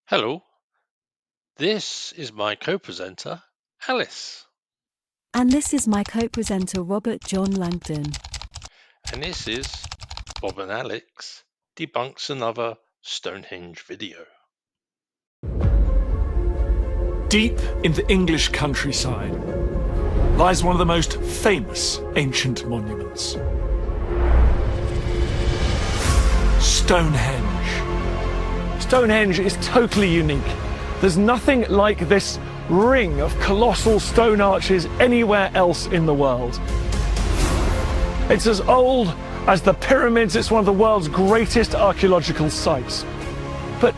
Hello, this is my co-presenter, Alice. And this is my co-presenter, Robert John Langdon. And this is Bob and Alex Debunks Another Stonehenge video. Deep in the English countryside lies one of the most famous ancient monuments. Stonehenge. Stonehenge is totally unique. There's nothing like this ring of colossal stone arches anywhere else in the world. It's as old as the pyramids. It's one of the world's greatest archaeological sites. But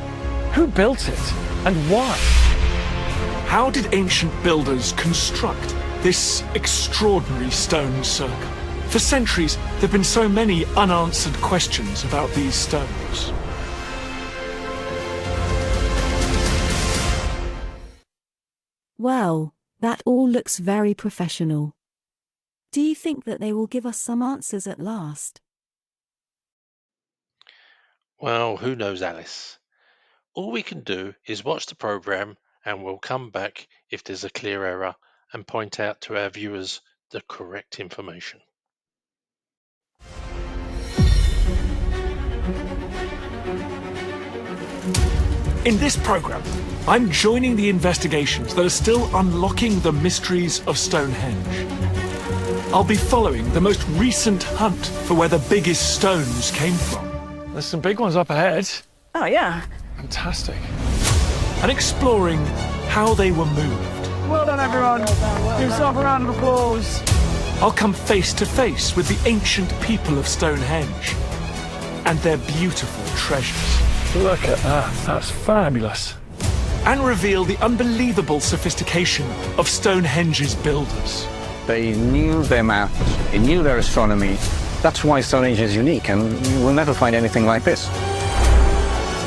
who built it and why? How did ancient builders construct this extraordinary stone circle? For centuries, there have been so many unanswered questions about these stones. Well, that all looks very professional. Do you think that they will give us some answers at last? Well, who knows, Alice? All we can do is watch the programme and we'll come back if there's a clear error and point out to our viewers the correct information. In this programme, I'm joining the investigations that are still unlocking the mysteries of Stonehenge. I'll be following the most recent hunt for where the biggest stones came from. There's some big ones up ahead. Oh, yeah. Fantastic. And exploring how they were moved. Well done, everyone. Give yourself a round of applause. I'll come face to face with the ancient people of Stonehenge and their beautiful treasures. Look at that, that's fabulous. And reveal the unbelievable sophistication of Stonehenge's builders. They knew their maths, they knew their astronomy. That's why Stonehenge is unique, and you will never find anything like this.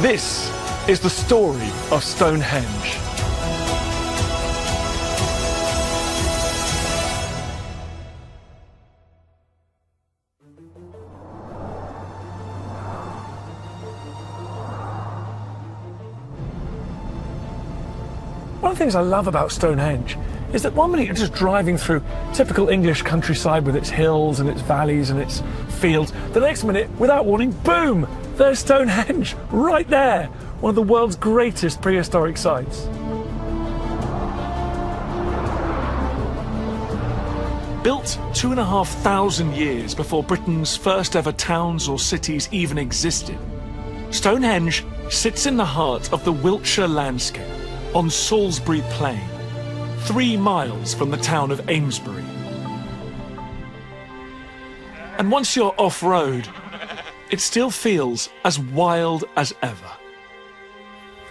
This is the story of Stonehenge. One of the things I love about Stonehenge is that one minute you're just driving through typical English countryside with its hills and its valleys and its fields. The next minute, without warning, boom, there's Stonehenge, right there, one of the world's greatest prehistoric sites. Built 2,500 years before Britain's first ever towns or cities even existed, Stonehenge sits in the heart of the Wiltshire landscape on Salisbury Plain, 3 miles from the town of Amesbury. And once you're off-road, it still feels as wild as ever.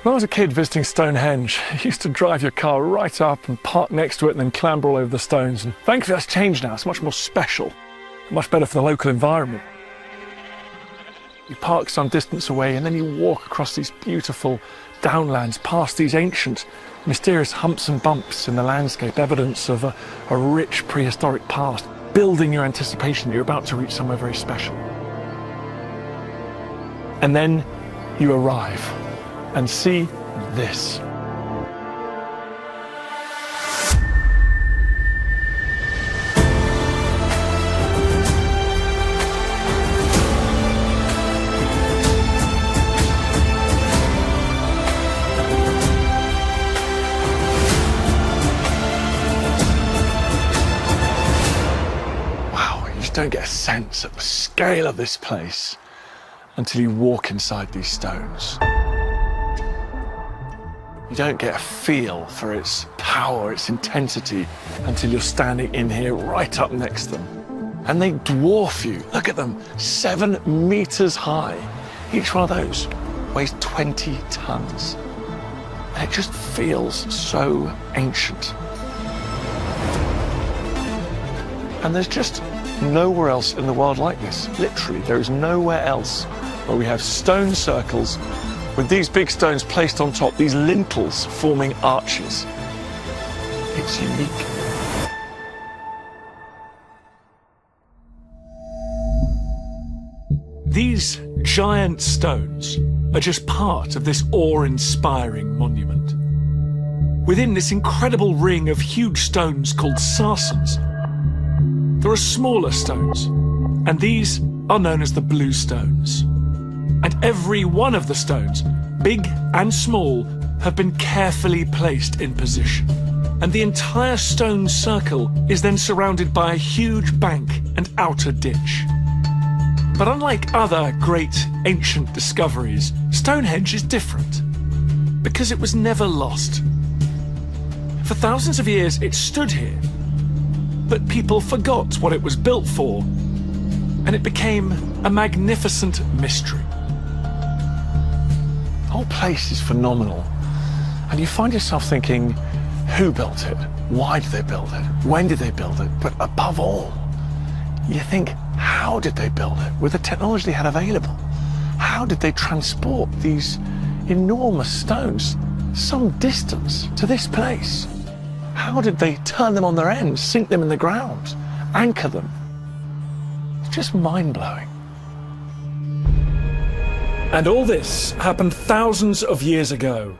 When I was a kid visiting Stonehenge, you used to drive your car right up and park next to it and then clamber all over the stones. And thankfully that's changed now. It's much more special, much better for the local environment. You park some distance away and then you walk across these beautiful downlands, past these ancient, mysterious humps and bumps in the landscape, evidence of a rich prehistoric past, building your anticipation that you're about to reach somewhere very special. And then you arrive and see this. Don't get a sense of the scale of this place until you walk inside these stones. You don't get a feel for its power, its intensity, until you're standing in here right up next to them. And they dwarf you. Look at them, 7 meters high. Each one of those weighs 20 tons. And it just feels so ancient. And there's just nowhere else in the world like this. Literally, there is nowhere else where we have stone circles with these big stones placed on top, these lintels forming arches. It's unique. These giant stones are just part of this awe-inspiring monument. Within this incredible ring of huge stones called sarsens, there are smaller stones, and these are known as the blue stones. And every one of the stones, big and small, have been carefully placed in position. And the entire stone circle is then surrounded by a huge bank and outer ditch. But unlike other great ancient discoveries, Stonehenge is different, because it was never lost. For thousands of years it stood here, but people forgot what it was built for, and it became a magnificent mystery. The whole place is phenomenal, and you find yourself thinking, who built it? Why did they build it? When did they build it? But above all, you think, how did they build it with the technology they had available? How did they transport these enormous stones some distance to this place? How did they turn them on their ends, sink them in the ground, anchor them? It's just mind-blowing. And all this happened thousands of years ago,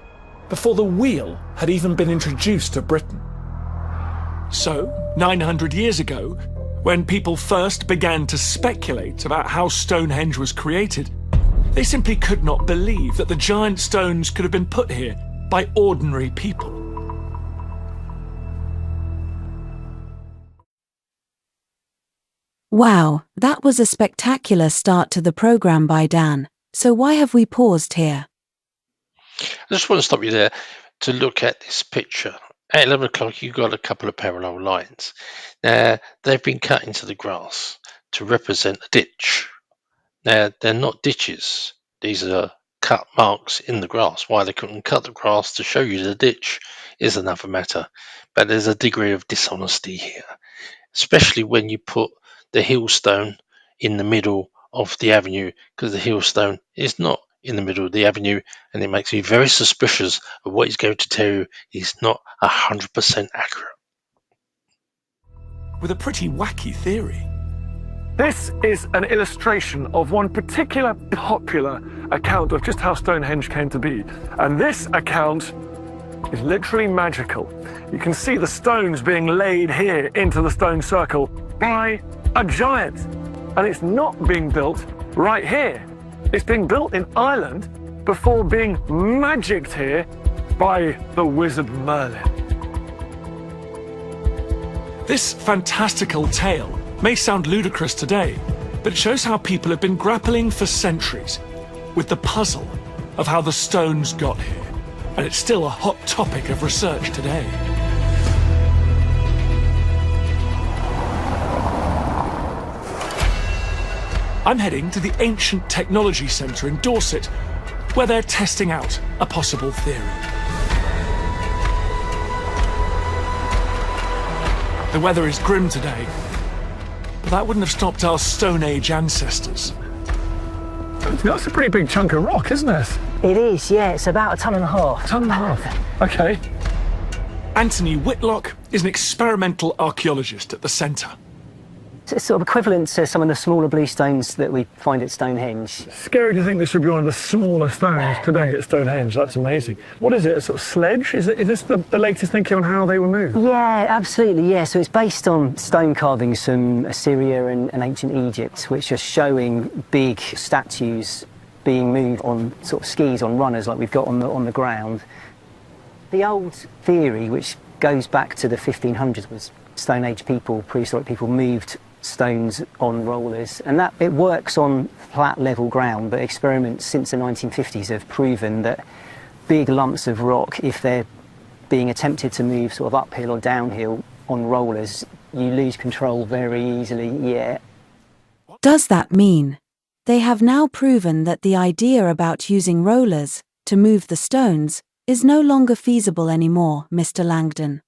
before the wheel had even been introduced to Britain. So, 900 years ago, when people first began to speculate about how Stonehenge was created, they simply could not believe that the giant stones could have been put here by ordinary people. Wow, that was a spectacular start to the programme by Dan. So why have we paused here? I just want to stop you there to look at this picture. At 11 o'clock, you've got a couple of parallel lines. Now, they've been cut into the grass to represent a ditch. Now, they're not ditches. These are cut marks in the grass. Why they couldn't cut the grass to show you the ditch is another matter. But there's a degree of dishonesty here, especially when you put the hillstone in the middle of the avenue, because the hillstone is not in the middle of the avenue, and it makes me very suspicious of what he's going to tell you is not 100% accurate. With a pretty wacky theory. This is an illustration of one particular popular account of just how Stonehenge came to be. And this account is literally magical. You can see the stones being laid here into the stone circle by a giant. And it's not being built right here. It's being built in Ireland before being magicked here by the wizard Merlin. This fantastical tale may sound ludicrous today, but it shows how people have been grappling for centuries with the puzzle of how the stones got here. And it's still a hot topic of research today. I'm heading to the Ancient Technology Centre in Dorset, where they're testing out a possible theory. The weather is grim today, but that wouldn't have stopped our Stone Age ancestors. That's a pretty big chunk of rock, isn't it? It is, yeah. It's about 1.5 tons. Ton and a half. Okay. Anthony Whitlock is an experimental archaeologist at the centre. It's sort of equivalent to some of the smaller blue stones that we find at Stonehenge. Scary to think this would be one of the smaller stones today at Stonehenge. That's amazing. What is it, a sort of sledge? Is this the latest thinking on how they were moved? Yeah, absolutely, yeah. So it's based on stone carvings from Assyria and ancient Egypt, which are showing big statues being moved on sort of skis, on runners like we've got on the ground. The old theory, which goes back to the 1500s, was Stone Age people, prehistoric people, moved stones on rollers, and that it works on flat level ground, but experiments since the 1950s have proven that big lumps of rock, if they're being attempted to move sort of uphill or downhill on rollers, you lose control very easily. Yeah. Does that mean they have now proven that the idea about using rollers to move the stones is no longer feasible anymore, Mr. Langdon?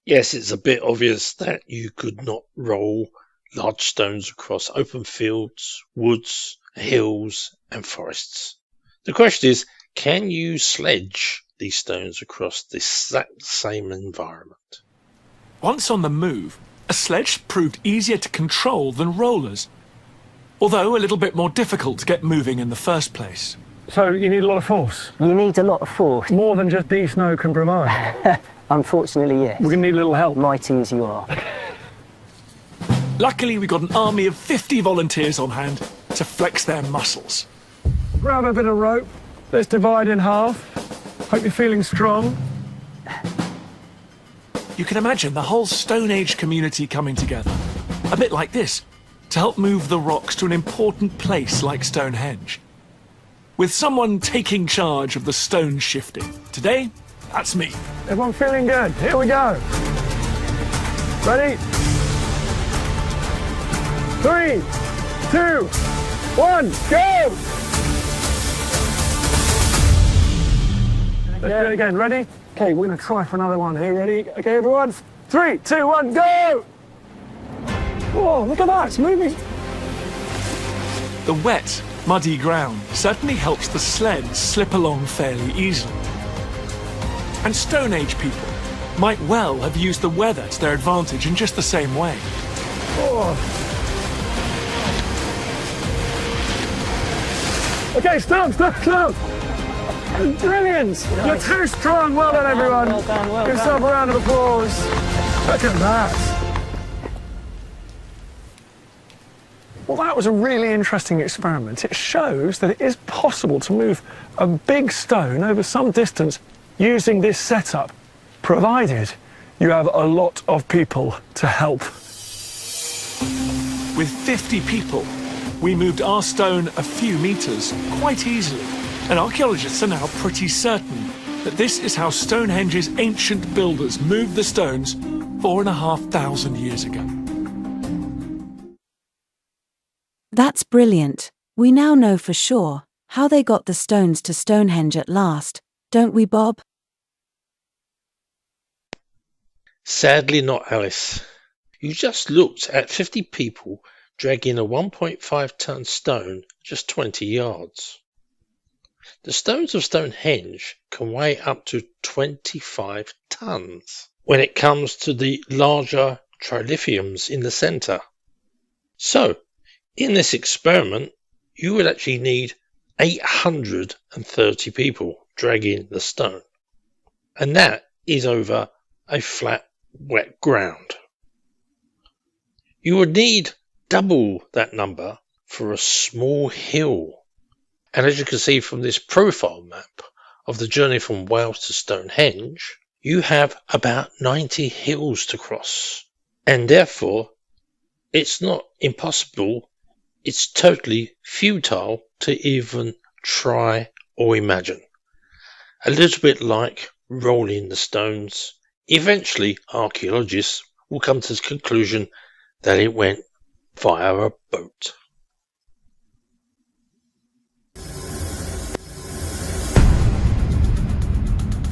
Yes, it's a bit obvious that you could not roll large stones across open fields, woods, hills, and forests. The question is, can you sledge these stones across this exact same environment? Once on the move, a sledge proved easier to control than rollers, although a little bit more difficult to get moving in the first place. So you need a lot of force? You need a lot of force. More than just D-Snow can provide? Unfortunately, yes. We're going to need a little help. Mighty as you are. Luckily, we got an army of 50 volunteers on hand to flex their muscles. Grab a bit of rope. Let's divide in half. Hope you're feeling strong. You can imagine the whole Stone Age community coming together, a bit like this, to help move the rocks to an important place like Stonehenge. With someone taking charge of the stone shifting. Today, that's me. Everyone feeling good? Here we go. Ready? 3, 2, 1, go! Let's do it again. Ready? Okay, we're going to try for another one here. Ready? Okay, everyone. 3, 2, 1, go! Whoa, look at that. It's moving. The wet, muddy ground certainly helps the sleds slip along fairly easily. And Stone Age people might well have used the weather to their advantage in just the same way. Oh. Okay, stop. Brilliant. You're too strong. Well done, everyone. Well done. Give yourself a round of applause. Look at that. Well, that was a really interesting experiment. It shows that it is possible to move a big stone over some distance using this setup, provided you have a lot of people to help. With 50 people, we moved our stone a few meters quite easily, and archaeologists are now pretty certain that this is how Stonehenge's ancient builders moved the stones 4,500 years ago. That's brilliant. We now know for sure how they got the stones to Stonehenge at last, don't we, Bob? Sadly not, Alice. You just looked at 50 people dragging a 1.5-ton stone just 20 yards. The stones of Stonehenge can weigh up to 25 tons when it comes to the larger trilithiums in the centre. So, in this experiment, you would actually need 830 people dragging the stone. And that is over a flat, wet ground. You would need double that number for a small hill. And as you can see from this profile map of the journey from Wales to Stonehenge, you have about 90 hills to cross. And therefore, it's not impossible, it's totally futile to even try or imagine. A little bit like rolling the stones. Eventually, archaeologists will come to the conclusion that it went via a boat.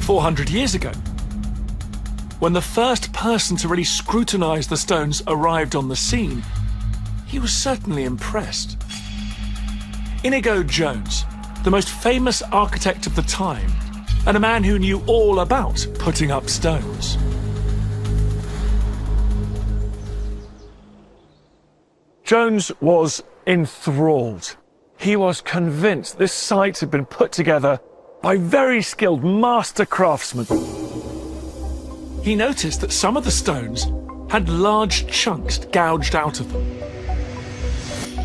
"400 years ago, when the first person to really scrutinize the stones arrived on the scene, he was certainly impressed. Inigo Jones, the most famous architect of the time, and a man who knew all about putting up stones. Jones was enthralled. He was convinced this site had been put together by very skilled master craftsmen. He noticed that some of the stones had large chunks gouged out of them.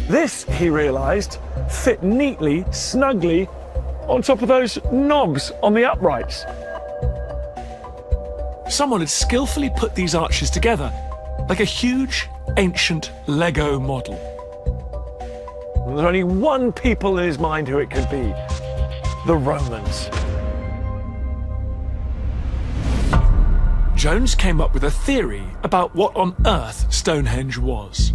This, he realised, fit neatly, snugly, on top of those knobs on the uprights. Someone had skillfully put these arches together like a huge, ancient Lego model. There's only one people in his mind who it could be: the Romans. Jones came up with a theory about what on earth Stonehenge was.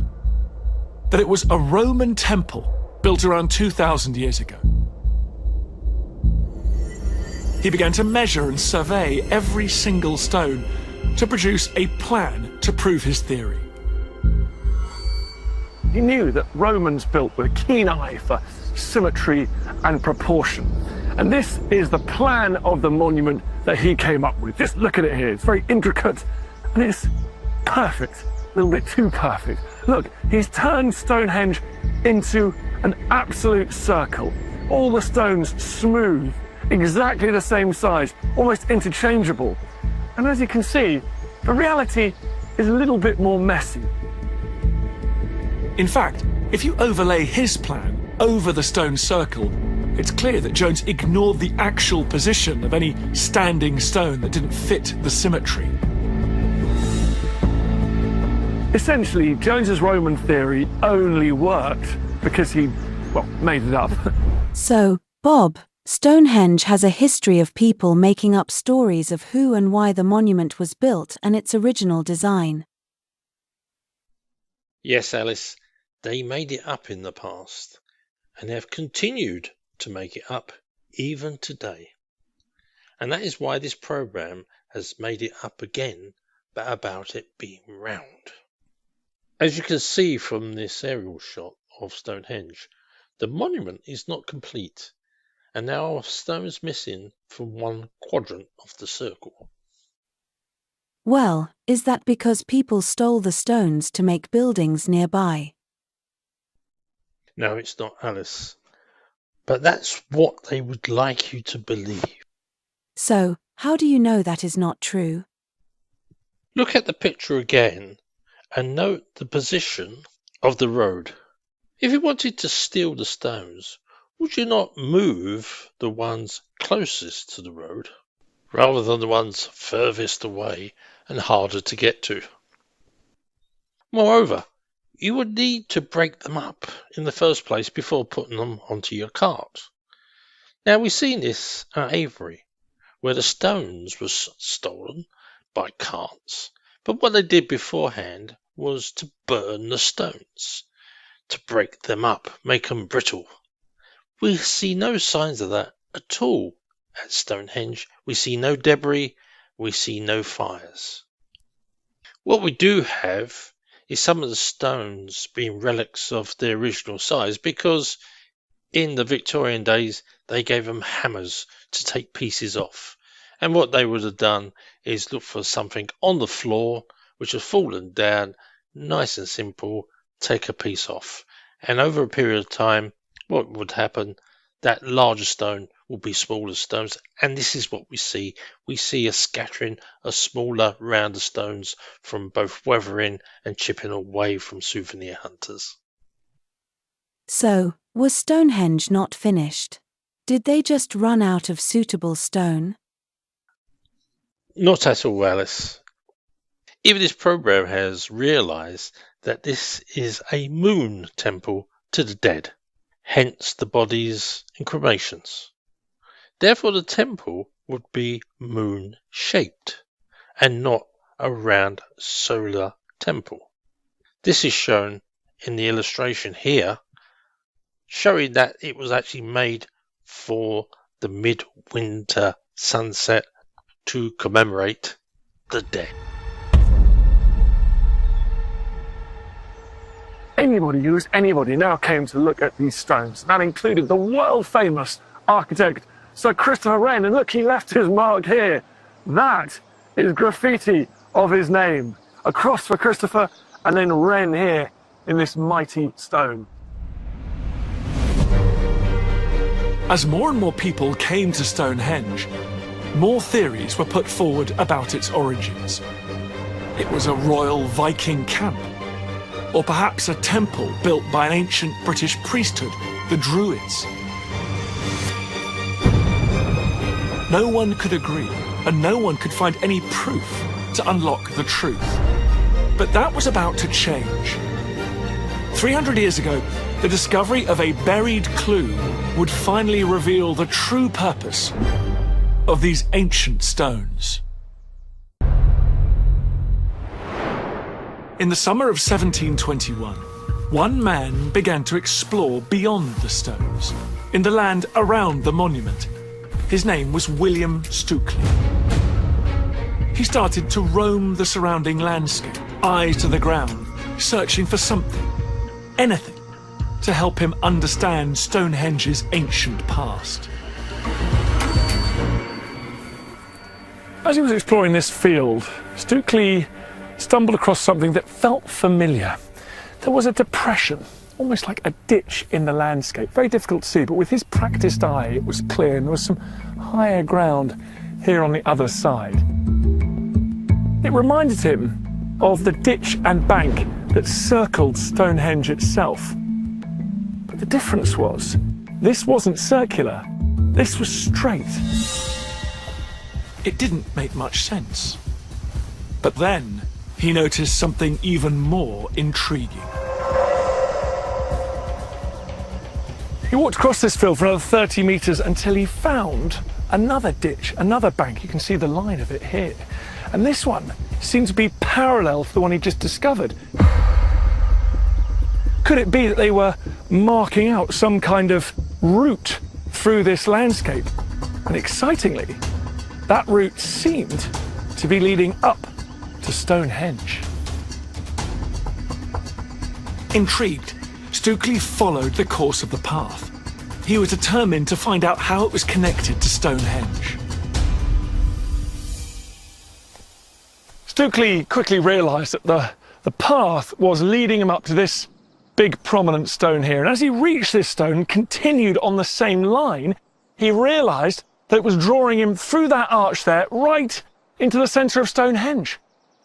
That it was a Roman temple built around 2,000 years ago. He began to measure and survey every single stone to produce a plan to prove his theory. He knew that Romans built with a keen eye for symmetry and proportion. And this is the plan of the monument that he came up with. Just look at it here. It's very intricate and it's perfect. A little bit too perfect. Look, he's turned Stonehenge into an absolute circle. all the stones smooth, exactly the same size, almost interchangeable. And as you can see, the reality is a little bit more messy. In fact, if you overlay his plan over the stone circle, it's clear that Jones ignored the actual position of any standing stone that didn't fit the symmetry. Essentially, Jones's Roman theory only worked because he, well, made it up. So, Bob, Stonehenge has a history of people making up stories of who and why the monument was built and its original design. Yes, Alice, they made it up in the past, and they have continued to make it up even today. And that is why this program has made it up again, but about it being round. As you can see from this aerial shot of Stonehenge, the monument is not complete, and there are stones missing from one quadrant of the circle. Well, is that because people stole the stones to make buildings nearby? No, it's not, Alice. But that's what they would like you to believe. So, how do you know that is not true? Look at the picture again and note the position of the road. If you wanted to steal the stones, would you not move the ones closest to the road rather than the ones furthest away and harder to get to? Moreover, you would need to break them up in the first place before putting them onto your cart. Now, we've seen this at Avebury, where the stones were stolen by carts, but what they did beforehand was to burn the stones, to break them up, make them brittle. We see no signs of that at all at Stonehenge. We see no debris, we see no fires. What we do have is some of the stones being relics of their original size, because in the Victorian days they gave them hammers to take pieces off, and what they would have done is look for something on the floor which has fallen down, nice and simple, take a piece off, and over a period of time what would happen, that larger stone will be smaller stones, and this is what we see. We see a scattering of smaller, rounder stones from both weathering and chipping away from souvenir hunters. So, was Stonehenge not finished? Did they just run out of suitable stone? Not at all, Alice. Even this program has realised that this is a moon temple to the dead, hence the bodies and cremations. Therefore, the temple would be moon-shaped and not a round solar temple. This is shown in the illustration here, showing that it was actually made for the midwinter sunset to commemorate the dead. Anybody now came to look at these stones. That included the world-famous architect Sir Christopher Wren, and look, he left his mark here. That is graffiti of his name. A cross for Christopher, and then Wren here in this mighty stone. As more and more people came to Stonehenge, more theories were put forward about its origins. It was a royal Viking camp, or perhaps a temple built by an ancient British priesthood, the Druids. No one could agree, and no one could find any proof to unlock the truth. But that was about to change. 300 years ago, the discovery of a buried clue would finally reveal the true purpose of these ancient stones. In the summer of 1721, one man began to explore beyond the stones, in the land around the monument. His name was William Stukely. He started to roam the surrounding landscape, eyes to the ground, searching for something, anything, to help him understand Stonehenge's ancient past. As he was exploring this field, Stukely stumbled across something that felt familiar. There was a depression, almost like a ditch in the landscape. Very difficult to see, but with his practiced eye, it was clear, and there was some higher ground here on the other side. It reminded him of the ditch and bank that circled Stonehenge itself. But the difference was, this wasn't circular, this was straight. It didn't make much sense. But then he noticed something even more intriguing. He walked across this field for another 30 metres until he found another ditch, another bank. You can see the line of it here. And this one seemed to be parallel to the one he just discovered. Could it be that they were marking out some kind of route through this landscape? And excitingly, that route seemed to be leading up to Stonehenge. Intrigued, Stukely followed the course of the path. He was determined to find out how it was connected to Stonehenge. Stukely quickly realised that the path was leading him up to this big prominent stone here, and as he reached this stone and continued on the same line, he realised that it was drawing him through that arch there, right into the centre of Stonehenge.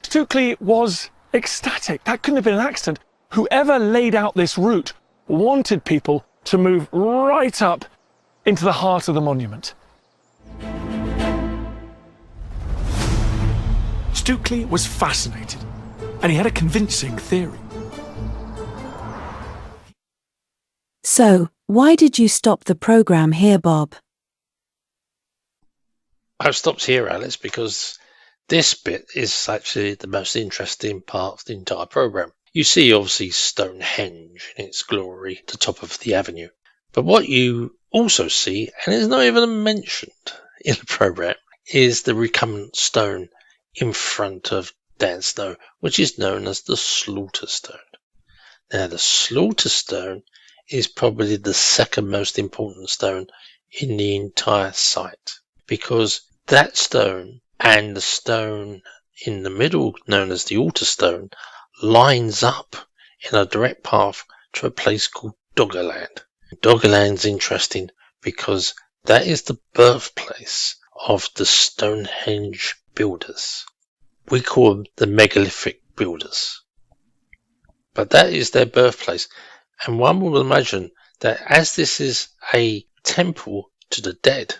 Stukely was ecstatic. That couldn't have been an accident. Whoever laid out this route wanted people to move right up into the heart of the monument. Stukely was fascinated, and he had a convincing theory. So, why did you stop the programme here, Bob? I've stopped here, Alice, because this bit is actually the most interesting part of the entire programme. You see, obviously, Stonehenge in its glory at the top of the avenue. But what you also see, and is not even mentioned in the programme, is the recumbent stone in front of Dan Snow, which is known as the Slaughter Stone. Now, the Slaughter Stone is probably the second most important stone in the entire site, because that stone and the stone in the middle, known as the Altar Stone, lines up in a direct path to a place called Doggerland. Doggerland's interesting because that is the birthplace of the Stonehenge builders. We call them the megalithic builders. But that is their birthplace, and one will imagine that as this is a temple to the dead,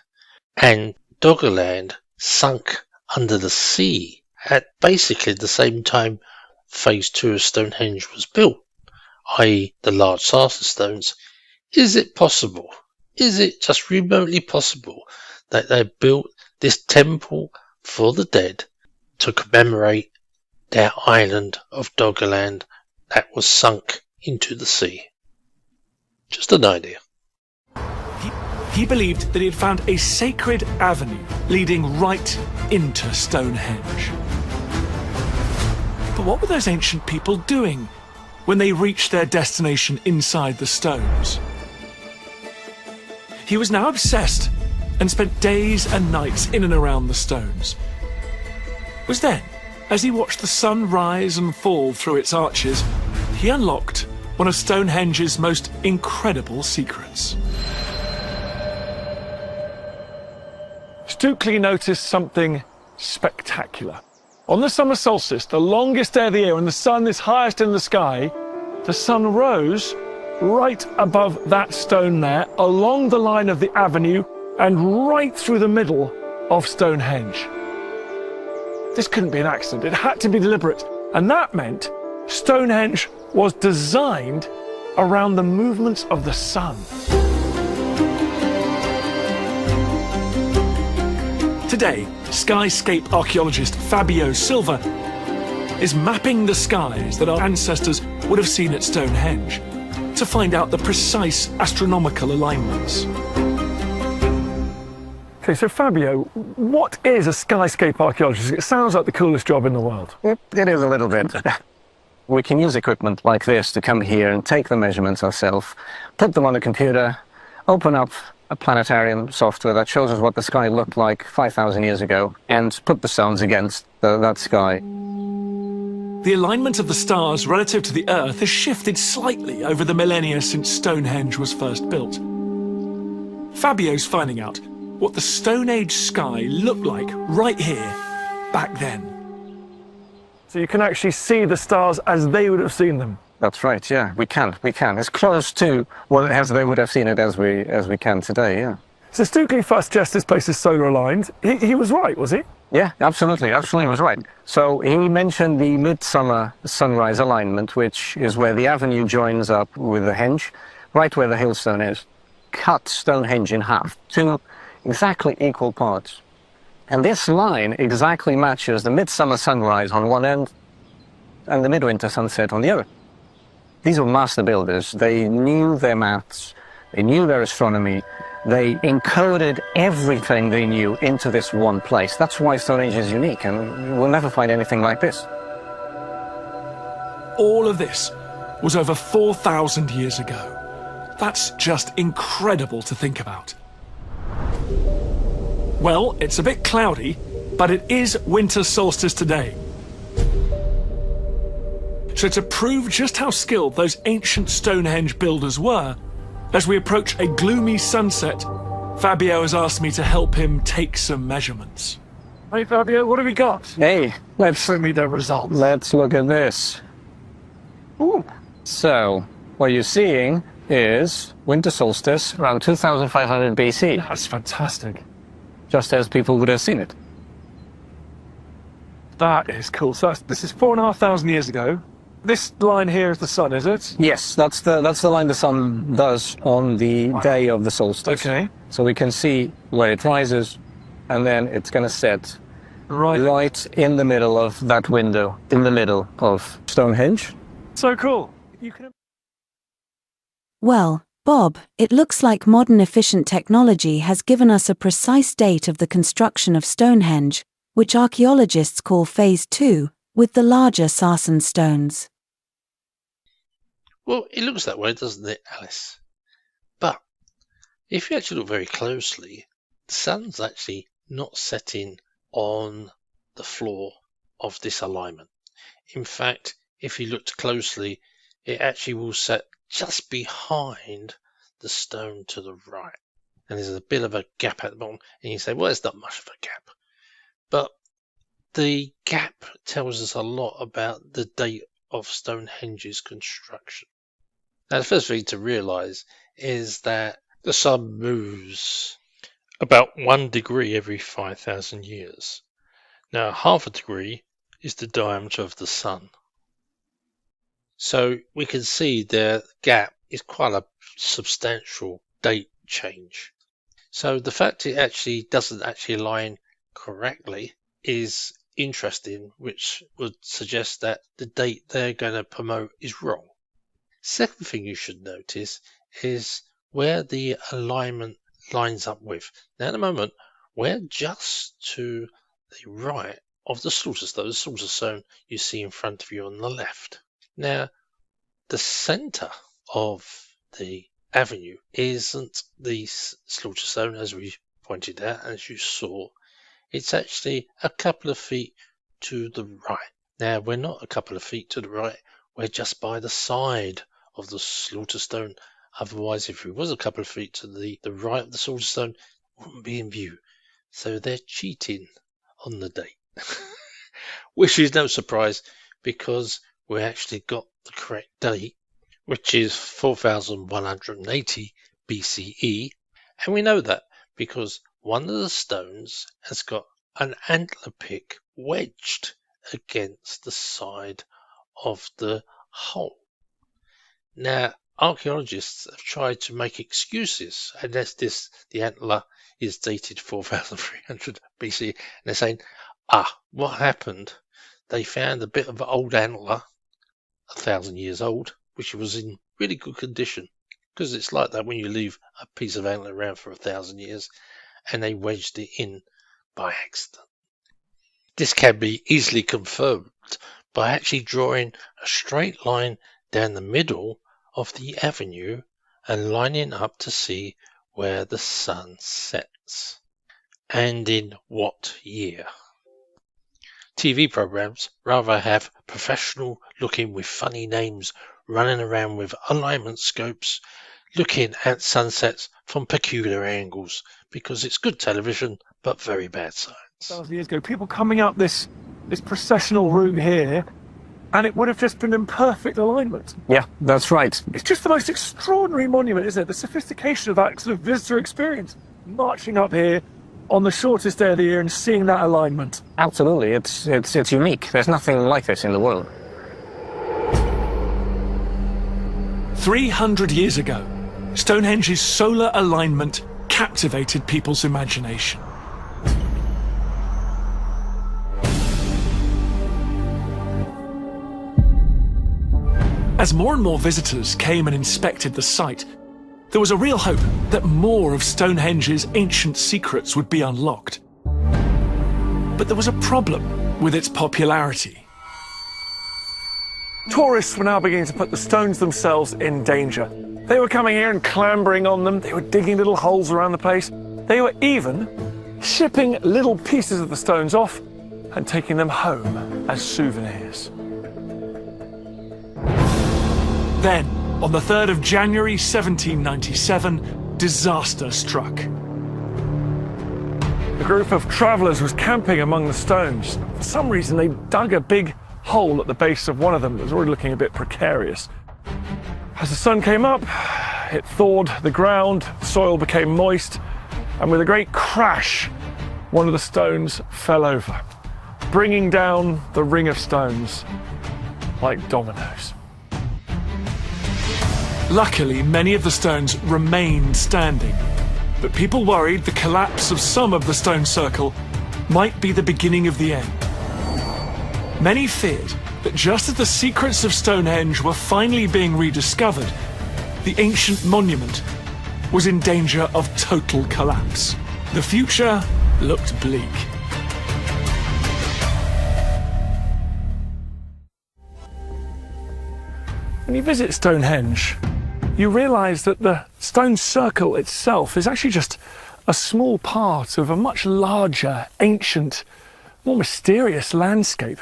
and Doggerland sunk under the sea at basically the same time Phase 2 of Stonehenge was built, i.e. the large sarsen stones, is it possible, is it just remotely possible that they built this temple for the dead to commemorate their island of Doggerland that was sunk into the sea? Just an idea. He believed that he had found a sacred avenue leading right into Stonehenge. But what were those ancient people doing when they reached their destination inside the stones? He was now obsessed and spent days and nights in and around the stones. It was then, as he watched the sun rise and fall through its arches, he unlocked one of Stonehenge's most incredible secrets. Stukely noticed something spectacular. On the summer solstice, the longest day of the year, when the sun is highest in the sky, the sun rose right above that stone there, along the line of the avenue, and right through the middle of Stonehenge. This couldn't be an accident. It had to be deliberate. And that meant Stonehenge was designed around the movements of the sun. Today, skyscape archaeologist Fabio Silva is mapping the skies that our ancestors would have seen at Stonehenge to find out the precise astronomical alignments. Okay, so Fabio, what is a skyscape archaeologist? It sounds like the coolest job in the world. It is a little bit. We can use equipment like this to come here and take the measurements ourselves, put them on a computer, open up a planetarium software that shows us what the sky looked like 5,000 years ago, and put the stones against that sky. The alignment of the stars relative to the Earth has shifted slightly over the millennia since Stonehenge was first built. Fabio's finding out what the Stone Age sky looked like right here, back then. So you can actually see the stars as they would have seen them. That's right, yeah, we can. As close to what as they would have seen it as we can today, yeah. So Stukely first suggests this place is solar aligned. He was right, was he? Yeah, absolutely was right. So he mentioned the midsummer sunrise alignment, which is where the avenue joins up with the henge, right where the hailstone is. Cut Stonehenge in half, two exactly equal parts. And this line exactly matches the midsummer sunrise on one end and the midwinter sunset on the other. These were master builders. They knew their maths, they knew their astronomy, they encoded everything they knew into this one place. That's why Stonehenge is unique, and we'll never find anything like this. All of this was over 4,000 years ago. That's just incredible to think about. Well, it's a bit cloudy, but it is winter solstice today. So to prove just how skilled those ancient Stonehenge builders were, as we approach a gloomy sunset, Fabio has asked me to help him take some measurements. Hey Fabio, what have we got? Hey, Show me the results. let's look at this. Ooh. So, what you're seeing is winter solstice around 2500 BC, That's fantastic. just as people would have seen it. That is cool. So this is 4,500 years ago. This line here is the sun, is it? Yes, that's the line the sun does on the day of the solstice. Okay. So we can see where it rises, and then it's going to set Right. in the middle of that window, in the middle of Stonehenge. So cool. You can. Well, Bob, it looks like modern efficient technology has given us a precise date of the construction of Stonehenge, which archaeologists call Phase 2, with the larger sarsen stones. Well, it looks that way, doesn't it, Alice? But if you actually look very closely, the sun's actually not setting on the floor of this alignment. In fact, if you looked closely, it actually will set just behind the stone to the right. And there's a bit of a gap at the bottom, and you say, well, there's not much of a gap. But the gap tells us a lot about the date of Stonehenge's construction. Now, the first thing to realise is that the sun moves about 1 degree every 5,000 years. Now, half a degree is the diameter of the sun. So we can see the gap is quite a substantial date change. So the fact it actually doesn't actually align correctly is interesting, which would suggest that the date they're going to promote is wrong. Second thing you should notice is where the alignment lines up with. Now at the moment, we're just to the right of the slaughter stone you see in front of you on the left. Now, the centre of the avenue isn't the slaughter stone, as we pointed out, as you saw. It's actually a couple of feet to the right. Now, we're not a couple of feet to the right, we're just by the side of the slaughter stone. Otherwise, if it was a couple of feet to the right of the slaughter stone, it wouldn't be in view. So they're cheating on the date. Which is no surprise, because we actually got the correct date, which is 4180 BCE. And we know that because one of the stones has got an antler pick wedged against the side of the hole. Now, archaeologists have tried to make excuses, unless the antler is dated 4300 BC, and they're saying, what happened? They found a bit of old antler, 1,000 years old, which was in really good condition, because it's like that when you leave a piece of antler around for 1,000 years, and they wedged it in by accident. This can be easily confirmed by actually drawing a straight line down the middle of the avenue and lining up to see where the sun sets and in what year. TV programs rather have professional looking with funny names running around with alignment scopes looking at sunsets from peculiar angles because it's good television but very bad science. 1,000 years ago, people coming up this processional route here, and it would have just been in perfect alignment. Yeah, that's right. It's just the most extraordinary monument, isn't it? The sophistication of that sort of visitor experience, marching up here on the shortest day of the year and seeing that alignment. Absolutely, it's unique. There's nothing like this in the world. 300 years ago, Stonehenge's solar alignment captivated people's imagination. As more and more visitors came and inspected the site, there was a real hope that more of Stonehenge's ancient secrets would be unlocked. But there was a problem with its popularity. Tourists were now beginning to put the stones themselves in danger. They were coming here and clambering on them. They were digging little holes around the place. They were even shipping little pieces of the stones off and taking them home as souvenirs. Then, on the 3rd of January 1797, disaster struck. A group of travellers was camping among the stones. For some reason, they dug a big hole at the base of one of them that was already looking a bit precarious. As the sun came up, it thawed the ground, soil became moist, and with a great crash, one of the stones fell over, bringing down the ring of stones like dominoes. Luckily, many of the stones remained standing, but people worried the collapse of some of the stone circle might be the beginning of the end. Many feared that just as the secrets of Stonehenge were finally being rediscovered, the ancient monument was in danger of total collapse. The future looked bleak. When you visit Stonehenge, you realise that the stone circle itself is actually just a small part of a much larger, ancient, more mysterious landscape.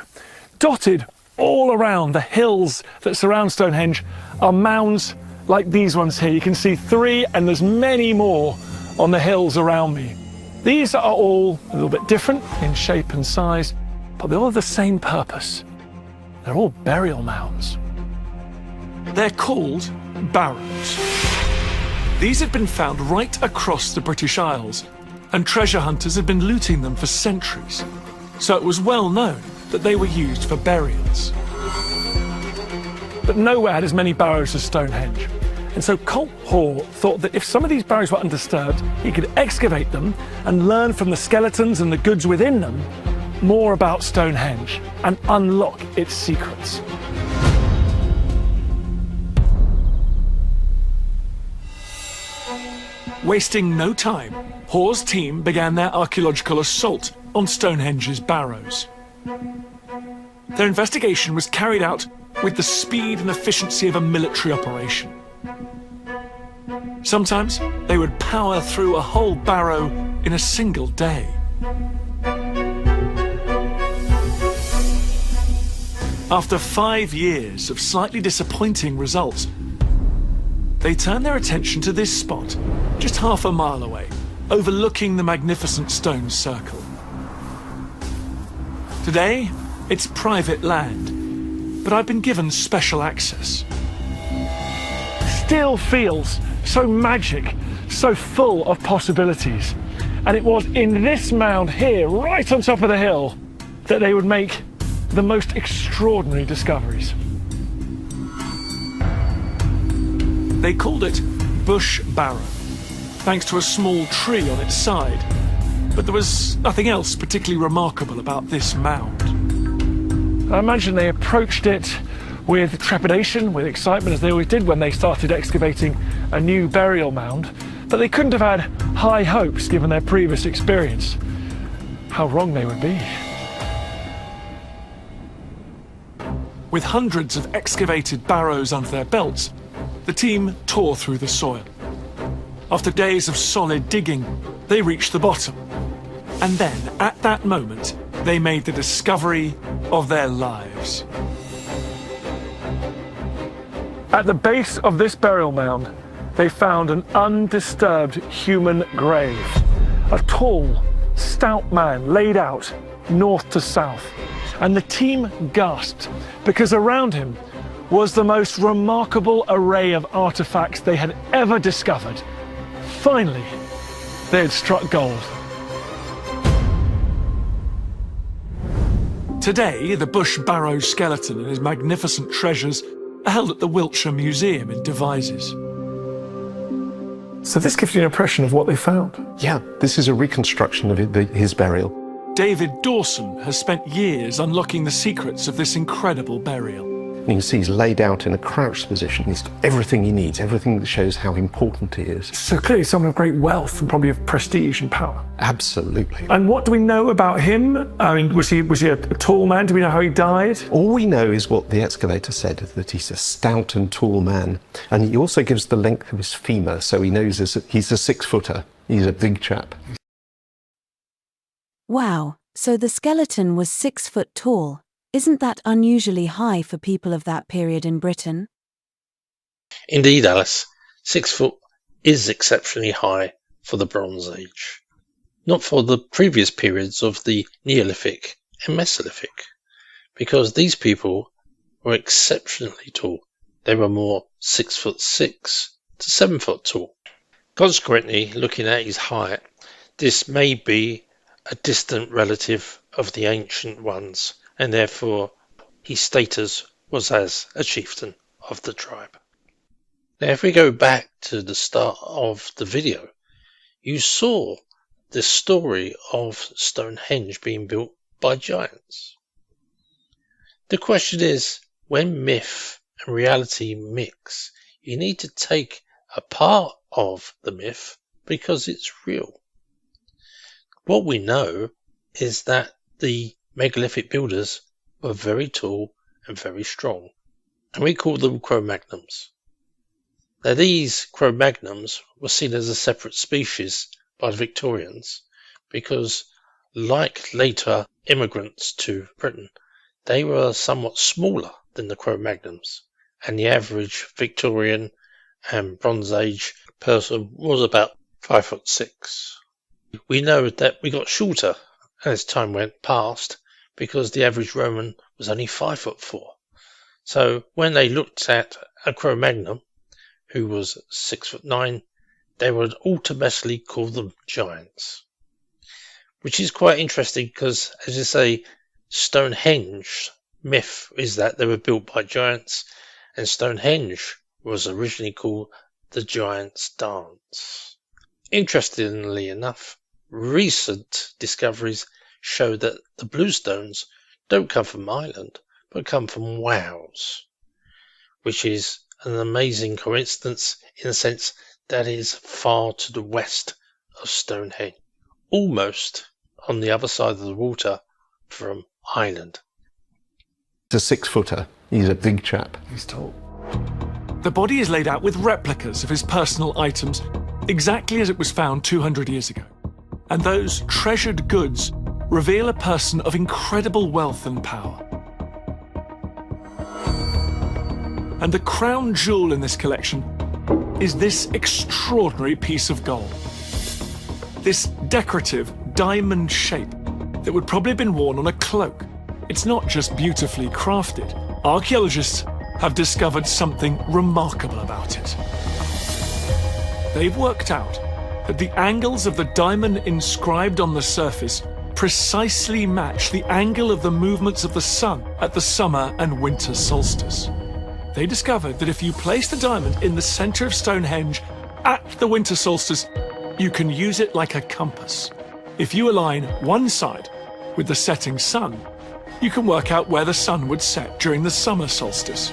Dotted all around the hills that surround Stonehenge are mounds like these ones here. You can see 3, and there's many more on the hills around me. These are all a little bit different in shape and size, but they all have the same purpose. They're all burial mounds. They're called barrows. These had been found right across the British Isles, and treasure hunters had been looting them for centuries, so it was well known that they were used for burials. But nowhere had as many barrows as Stonehenge. And so Colt Hoare thought that if some of these barrows were undisturbed, he could excavate them and learn from the skeletons and the goods within them more about Stonehenge and unlock its secrets. Wasting no time, Hoare's team began their archaeological assault on Stonehenge's barrows. Their investigation was carried out with the speed and efficiency of a military operation. Sometimes they would power through a whole barrow in a single day. After 5 years of slightly disappointing results, they turned their attention to this spot, just half a mile away, overlooking the magnificent stone circle. Today, it's private land, but I've been given special access. Still feels so magic, so full of possibilities. And it was in this mound here, right on top of the hill, that they would make the most extraordinary discoveries. They called it Bush Barrow, thanks to a small tree on its side. But there was nothing else particularly remarkable about this mound. I imagine they approached it with trepidation, with excitement, as they always did when they started excavating a new burial mound, but they couldn't have had high hopes given their previous experience. How wrong they would be. With hundreds of excavated barrows under their belts, the team tore through the soil. After days of solid digging, they reached the bottom. And then, at that moment, they made the discovery of their lives. At the base of this burial mound, they found an undisturbed human grave. A tall, stout man laid out north to south. And the team gasped because around him was the most remarkable array of artifacts they had ever discovered. Finally, they had struck gold. Today, the Bush Barrow skeleton and his magnificent treasures are held at the Wiltshire Museum in Devizes. So this gives you an impression of what they found. Yeah, this is a reconstruction of his burial. David Dawson has spent years unlocking the secrets of this incredible burial. You can see he's laid out in a crouched position. He's got everything he needs, everything that shows how important he is. So clearly someone of great wealth and probably of prestige and power. Absolutely. And what do we know about him? I mean, was he a tall man? Do we know how he died? All we know is what the excavator said, that he's a stout and tall man. And he also gives the length of his femur, so he knows he's a 6-footer. He's a big chap. Wow, so the skeleton was 6 foot tall. Isn't that unusually high for people of that period in Britain? Indeed, Alice, 6 foot is exceptionally high for the Bronze Age. Not for the previous periods of the Neolithic and Mesolithic, because these people were exceptionally tall. They were more 6'6" to 7 foot tall. Consequently, looking at his height, this may be a distant relative of the ancient ones, and therefore his status was as a chieftain of the tribe. Now, if we go back to the start of the video, you saw the story of Stonehenge being built by giants. The question is, when myth and reality mix, you need to take a part of the myth because it's real. What we know is that the megalithic builders were very tall and very strong, and we call them Cro-Magnons. Now, these Cro-Magnons were seen as a separate species by the Victorians because, like later immigrants to Britain, they were somewhat smaller than the Cro-Magnons, and the average Victorian and Bronze Age person was about 5'6". We know that we got shorter as time went past because the average Roman was only 5'4". So when they looked at a Cro-Magnon who was 6'9", they would automatically call them giants, which is quite interesting because, as you say, Stonehenge myth is that they were built by giants, and Stonehenge was originally called the Giant's Dance. Interestingly enough, recent discoveries show that the bluestones don't come from Ireland, but come from Wales, which is an amazing coincidence in the sense that is far to the west of Stonehenge, almost on the other side of the water from Ireland. He's a 6-footer. He's a big chap. He's tall. The body is laid out with replicas of his personal items, exactly as it was found 200 years ago. And those treasured goods reveal a person of incredible wealth and power. And the crown jewel in this collection is this extraordinary piece of gold. This decorative diamond shape that would probably have been worn on a cloak. It's not just beautifully crafted. Archaeologists have discovered something remarkable about it. They've worked out that the angles of the diamond inscribed on the surface precisely match the angle of the movements of the sun at the summer and winter solstice. They discovered that if you place the diamond in the center of Stonehenge at the winter solstice, you can use it like a compass. If you align one side with the setting sun, you can work out where the sun would set during the summer solstice.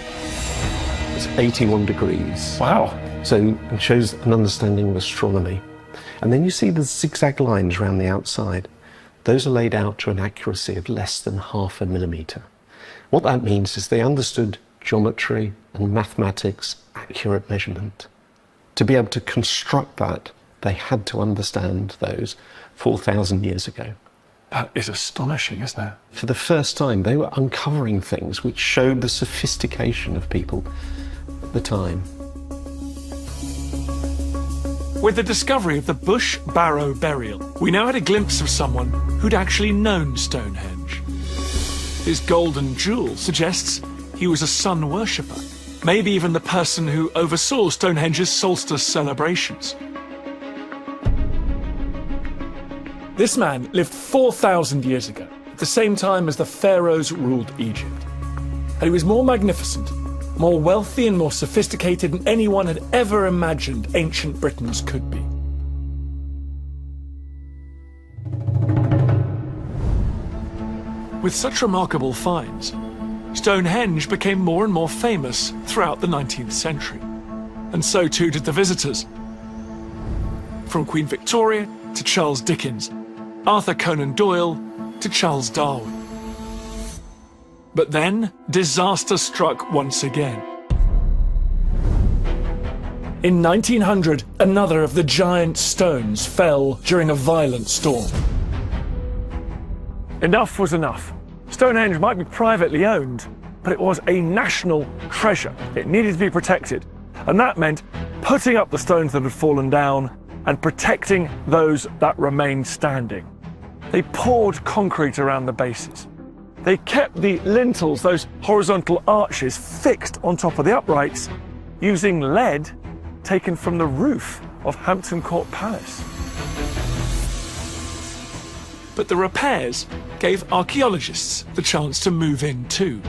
It's 81 degrees. Wow. So it shows an understanding of astronomy. And then you see the zigzag lines around the outside. Those are laid out to an accuracy of less than 0.5 millimeter. What that means is they understood geometry and mathematics, accurate measurement. To be able to construct that, they had to understand those 4,000 years ago. That is astonishing, isn't it? For the first time, they were uncovering things which showed the sophistication of people at the time. With the discovery of the Bush Barrow burial, we now had a glimpse of someone who'd actually known Stonehenge. His golden jewel suggests he was a sun worshipper, maybe even the person who oversaw Stonehenge's solstice celebrations. This man lived 4,000 years ago, at the same time as the pharaohs ruled Egypt. And he was more magnificent, more wealthy and more sophisticated than anyone had ever imagined ancient Britons could be. With such remarkable finds, Stonehenge became more and more famous throughout the 19th century. And so too did the visitors. From Queen Victoria to Charles Dickens, Arthur Conan Doyle to Charles Darwin. But then, disaster struck once again. In 1900, another of the giant stones fell during a violent storm. Enough was enough. Stonehenge might be privately owned, but it was a national treasure. It needed to be protected. And that meant putting up the stones that had fallen down and protecting those that remained standing. They poured concrete around the bases. They kept the lintels, those horizontal arches, fixed on top of the uprights using lead taken from the roof of Hampton Court Palace. But the repairs gave archaeologists the chance to move in too.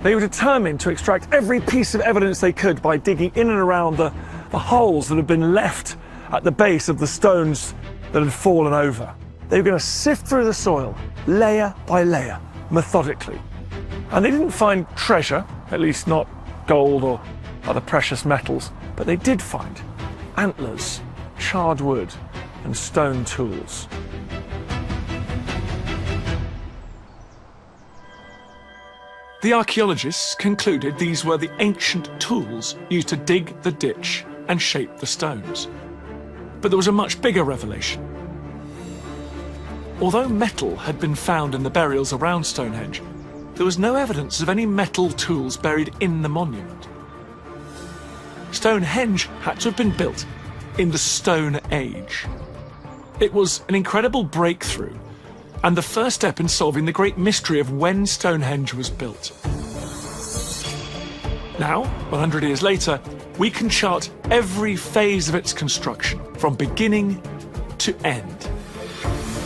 They were determined to extract every piece of evidence they could by digging in and around the holes that had been left at the base of the stones that had fallen over. They were going to sift through the soil, layer by layer, methodically. And they didn't find treasure, at least not gold or other precious metals, but they did find antlers, charred wood, and stone tools. The archaeologists concluded these were the ancient tools used to dig the ditch and shape the stones. But there was a much bigger revelation. Although metal had been found in the burials around Stonehenge, there was no evidence of any metal tools buried in the monument. Stonehenge had to have been built in the Stone Age. It was an incredible breakthrough and the first step in solving the great mystery of when Stonehenge was built. Now, 100 years later, we can chart every phase of its construction, from beginning to end.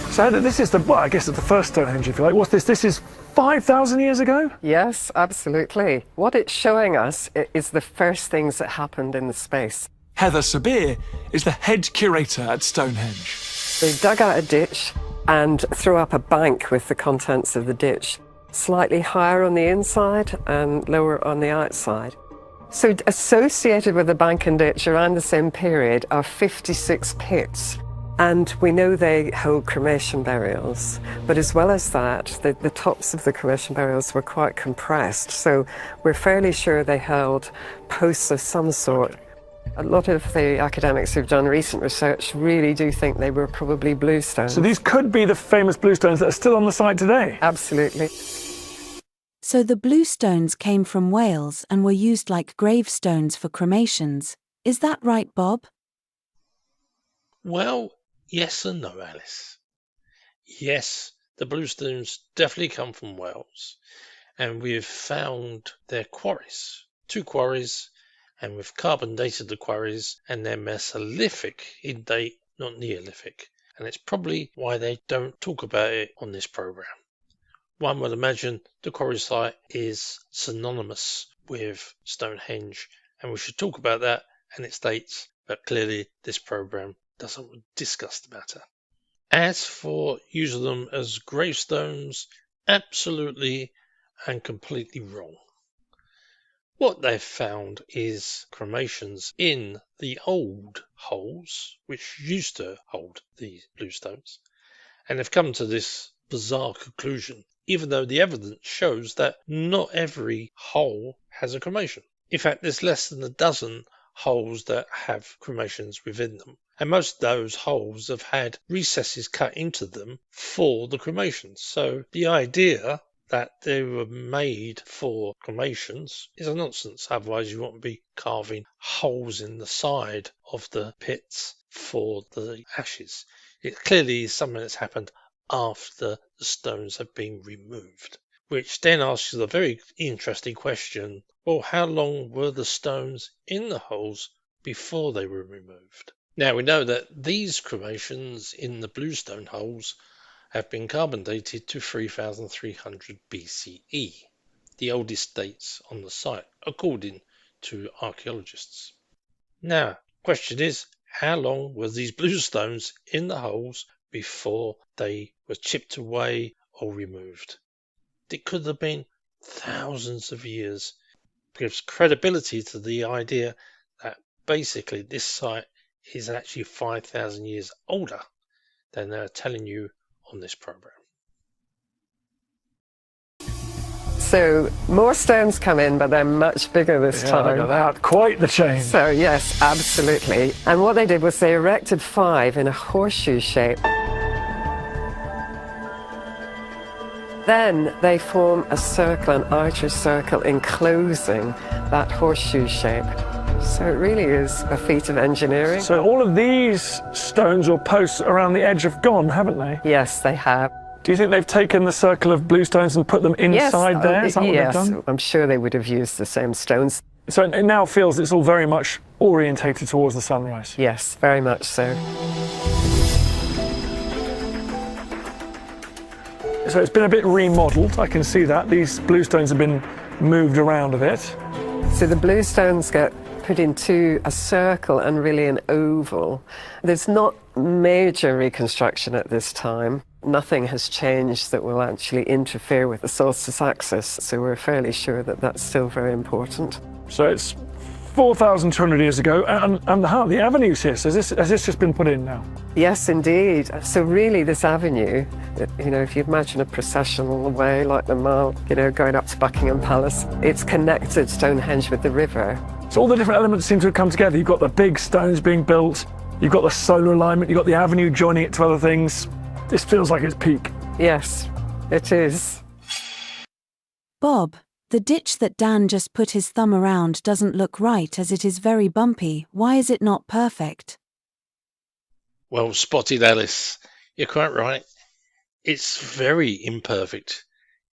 So this is I guess it's the first Stonehenge, if you like. What's this? This is 5,000 years ago? Yes, absolutely. What it's showing us is the first things that happened in the space. Heather Sabir is the head curator at Stonehenge. They dug out a ditch and threw up a bank with the contents of the ditch, slightly higher on the inside and lower on the outside. So associated with the bank and ditch around the same period are 56 pits. And we know they hold cremation burials, but as well as that, the tops of the cremation burials were quite compressed, so we're fairly sure they held posts of some sort. A lot of the academics who've done recent research really do think they were probably bluestones. So these could be the famous bluestones that are still on the site today? Absolutely. So the bluestones came from Wales and were used like gravestones for cremations. Is that right, Bob? Well, yes and no, Alice. Yes, the bluestones definitely come from Wales, and we've found their quarries, 2 quarries, and we've carbon dated the quarries, and they're Mesolithic in date, not Neolithic, and it's probably why they don't talk about it on this program. One would imagine the quarry site is synonymous with Stonehenge, and we should talk about that and its dates, but clearly this program doesn't discuss the matter. As for using them as gravestones, absolutely and completely wrong. What they've found is cremations in the old holes, which used to hold the bluestones, and they've come to this bizarre conclusion, even though the evidence shows that not every hole has a cremation. In fact, there's less than a dozen holes that have cremations within them. And most of those holes have had recesses cut into them for the cremations. So the idea that they were made for cremations is a nonsense. Otherwise, you won't be carving holes in the side of the pits for the ashes. It clearly is something that's happened after the stones have been removed, which then asks the very interesting question, well, how long were the stones in the holes before they were removed? Now, we know that these cremations in the bluestone holes have been carbon dated to 3300 BCE, the oldest dates on the site, according to archaeologists. Now, question is, how long were these bluestones in the holes before they were chipped away or removed? It could have been thousands of years. It gives credibility to the idea that basically this site is actually 5,000 years older than they're telling you on this program. So more stones come in, but they're much bigger this time. Look at that, quite the change. So yes, absolutely. And what they did was they erected 5 in a horseshoe shape. Then they form a circle, an archer circle, enclosing that horseshoe shape. So it really is a feat of engineering. So all of these stones or posts around the edge have gone, haven't they? Yes, they have. Do you think they've taken the circle of bluestones and put them inside there? Is that what they've done? I'm sure they would have used the same stones. So it now feels it's all very much orientated towards the sunrise. Yes, very much so. So it's been a bit remodeled, I can see that. These bluestones have been moved around a bit. So the bluestones get put into a circle and really an oval. There's not major reconstruction at this time. Nothing has changed that will actually interfere with the solstice axis, so we're fairly sure that that's still very important. So it's 4,200 years ago, and the avenue's here, so has this just been put in now? Yes, indeed. So really this avenue, you know, if you imagine a processional way like the Mall, you know, going up to Buckingham Palace, it's connected Stonehenge with the river. So all the different elements seem to have come together. You've got the big stones being built, you've got the solar alignment, you've got the avenue joining it to other things. This feels like it's peak. Yes, it is. Bob, the ditch that Dan just put his thumb around doesn't look right as it is very bumpy. Why is it not perfect? Well spotted, Alice. You're quite right. It's very imperfect.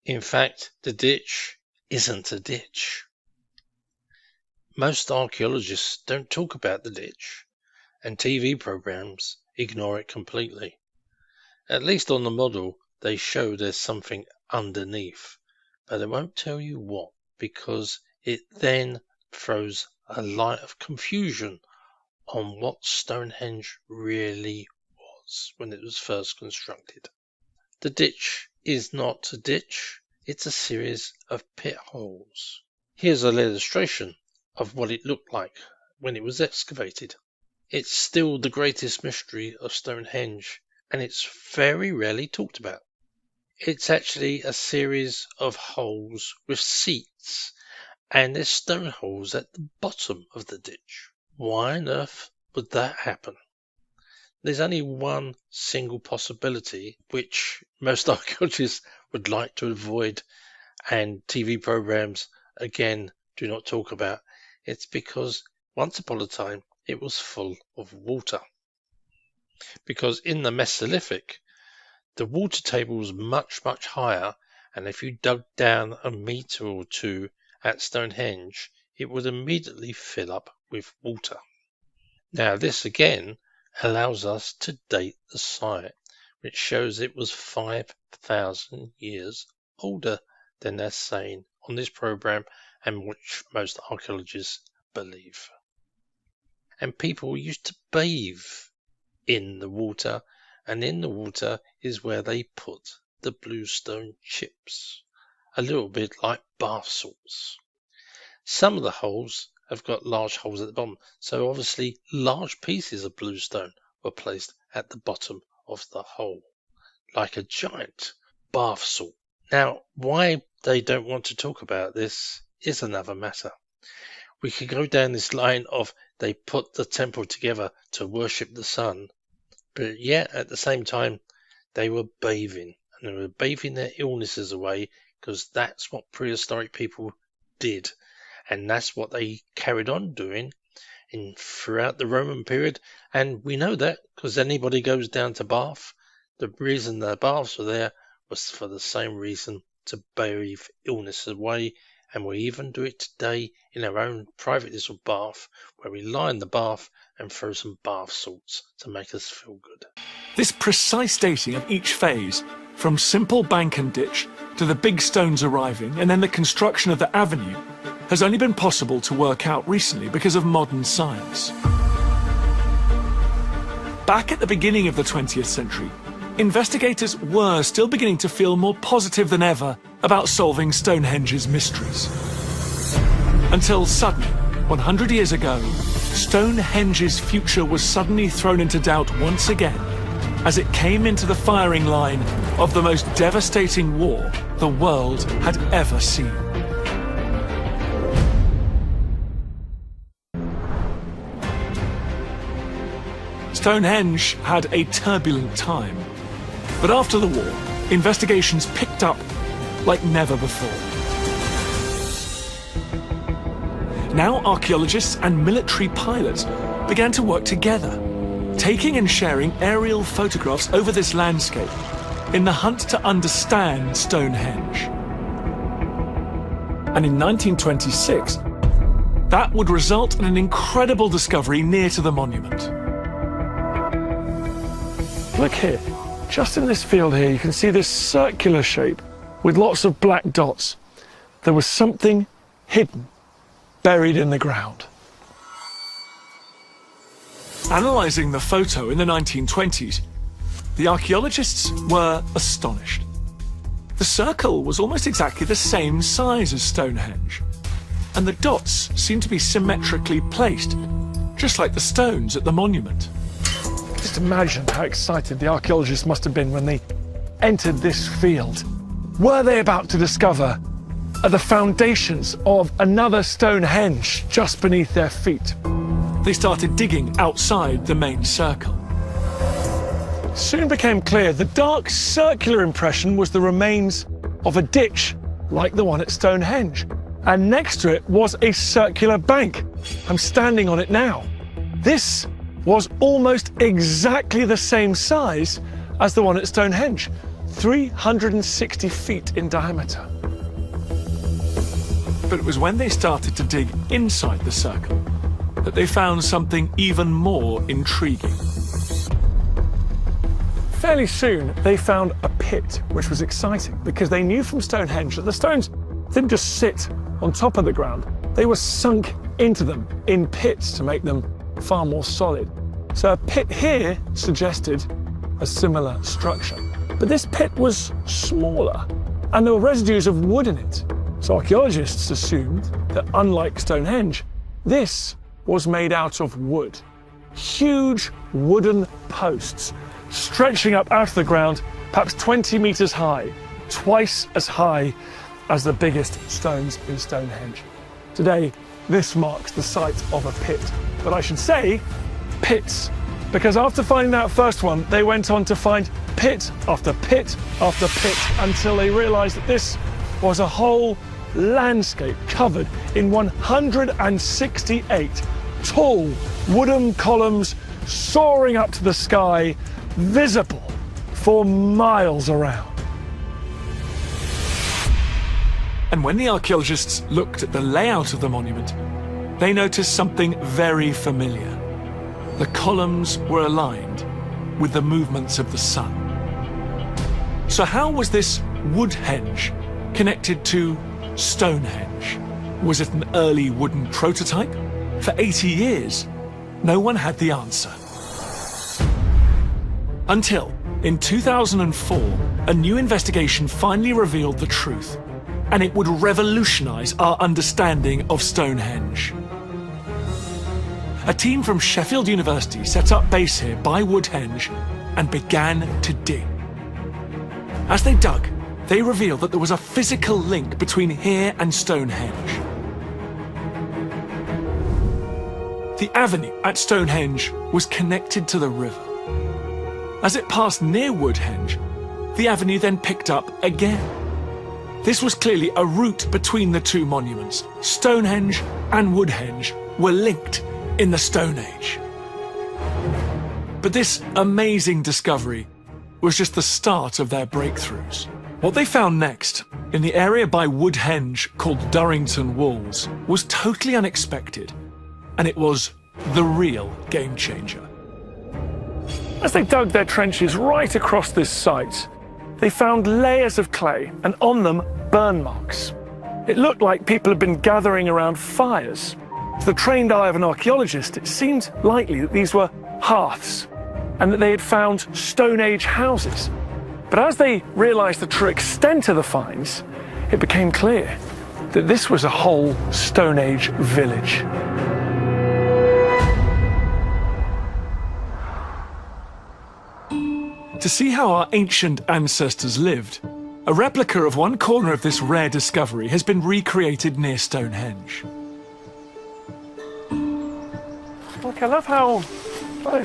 In fact, the ditch isn't a ditch. Most archaeologists don't talk about the ditch, and TV programs ignore it completely. At least on the model, they show there's something underneath, but they won't tell you what, because it then throws a light of confusion on what Stonehenge really was when it was first constructed. The ditch is not a ditch, it's a series of pit holes. Here's an illustration of what it looked like when it was excavated. It's still the greatest mystery of Stonehenge, and it's very rarely talked about. It's actually a series of holes with seats, and there's stone holes at the bottom of the ditch. Why on earth would that happen? There's only one single possibility, which most archaeologists would like to avoid, and TV programs, again, do not talk about. It's because once upon a time, it was full of water. Because in the Mesolithic, the water table was much, much higher, and if you dug down a metre or two at Stonehenge, it would immediately fill up with water. Now this again allows us to date the site, which shows it was 5,000 years older than they're saying on this program, and which most archaeologists believe. And people used to bathe in the water, and in the water is where they put the bluestone chips, a little bit like bath salts. Some of the holes have got large holes at the bottom, so obviously large pieces of bluestone were placed at the bottom of the hole, like a giant bath salt. Now, why they don't want to talk about this is another matter. We could go down this line of they put the temple together to worship the sun, but yet at the same time they were bathing, and they were bathing their illnesses away, because that's what prehistoric people did, and that's what they carried on doing throughout the Roman period. And we know that because anybody goes down to Bath, the reason the baths were there was for the same reason, to bathe illness away. And we even do it today in our own private little bath, where we lie in the bath and throw some bath salts to make us feel good. This precise dating of each phase, from simple bank and ditch to the big stones arriving and then the construction of the avenue, has only been possible to work out recently because of modern science. Back at the beginning of the 20th century, investigators were still beginning to feel more positive than ever about solving Stonehenge's mysteries. Until suddenly, 100 years ago, Stonehenge's future was suddenly thrown into doubt once again as it came into the firing line of the most devastating war the world had ever seen. Stonehenge had a turbulent time, but after the war, investigations picked up like never before. Now archaeologists and military pilots began to work together, taking and sharing aerial photographs over this landscape in the hunt to understand Stonehenge. And in 1926, that would result in an incredible discovery near to the monument. Look here, just in this field here, you can see this circular shape with lots of black dots. There was something hidden, buried in the ground. Analysing the photo in the 1920s, the archaeologists were astonished. The circle was almost exactly the same size as Stonehenge, and the dots seemed to be symmetrically placed, just like the stones at the monument. Just imagine how excited the archaeologists must have been when they entered this field. Were they about to discover the foundations of another Stonehenge just beneath their feet? They started digging outside the main circle. Soon became clear the dark circular impression was the remains of a ditch like the one at Stonehenge, and next to it was a circular bank. I'm standing on it now. This was almost exactly the same size as the one at Stonehenge, 360 feet in diameter. But it was when they started to dig inside the circle that they found something even more intriguing. Fairly soon, they found a pit, which was exciting because they knew from Stonehenge that the stones didn't just sit on top of the ground, they were sunk into them in pits to make them far more solid. So a pit here suggested a similar structure. But this pit was smaller, and there were residues of wood in it. So archaeologists assumed that, unlike Stonehenge, this was made out of wood. Huge wooden posts stretching up out of the ground, perhaps 20 meters high, twice as high as the biggest stones in Stonehenge. Today, this marks the site of a pit. But I should say, pits, because after finding that first one, they went on to find pit after pit after pit until they realized that this was a whole landscape covered in 168 tall wooden columns soaring up to the sky, visible for miles around. And when the archaeologists looked at the layout of the monument, they noticed something very familiar. The columns were aligned with the movements of the sun. So how was this Woodhenge connected to Stonehenge? Was it an early wooden prototype? For 80 years, no one had the answer. Until, in 2004, a new investigation finally revealed the truth, and it would revolutionize our understanding of Stonehenge. A team from Sheffield University set up base here by Woodhenge and began to dig. As they dug, they revealed that there was a physical link between here and Stonehenge. The avenue at Stonehenge was connected to the river. As it passed near Woodhenge, the avenue then picked up again. This was clearly a route between the two monuments. Stonehenge and Woodhenge were linked in the Stone Age. But this amazing discovery was just the start of their breakthroughs. What they found next, in the area by Woodhenge called Durrington Walls, was totally unexpected, and it was the real game changer. As they dug their trenches right across this site, they found layers of clay and on them burn marks. It looked like people had been gathering around fires. To the trained eye of an archaeologist, it seemed likely that these were hearths and that they had found Stone Age houses. But as they realised the true extent of the finds, it became clear that this was a whole Stone Age village. To see how our ancient ancestors lived, a replica of one corner of this rare discovery has been recreated near Stonehenge. Look, I love how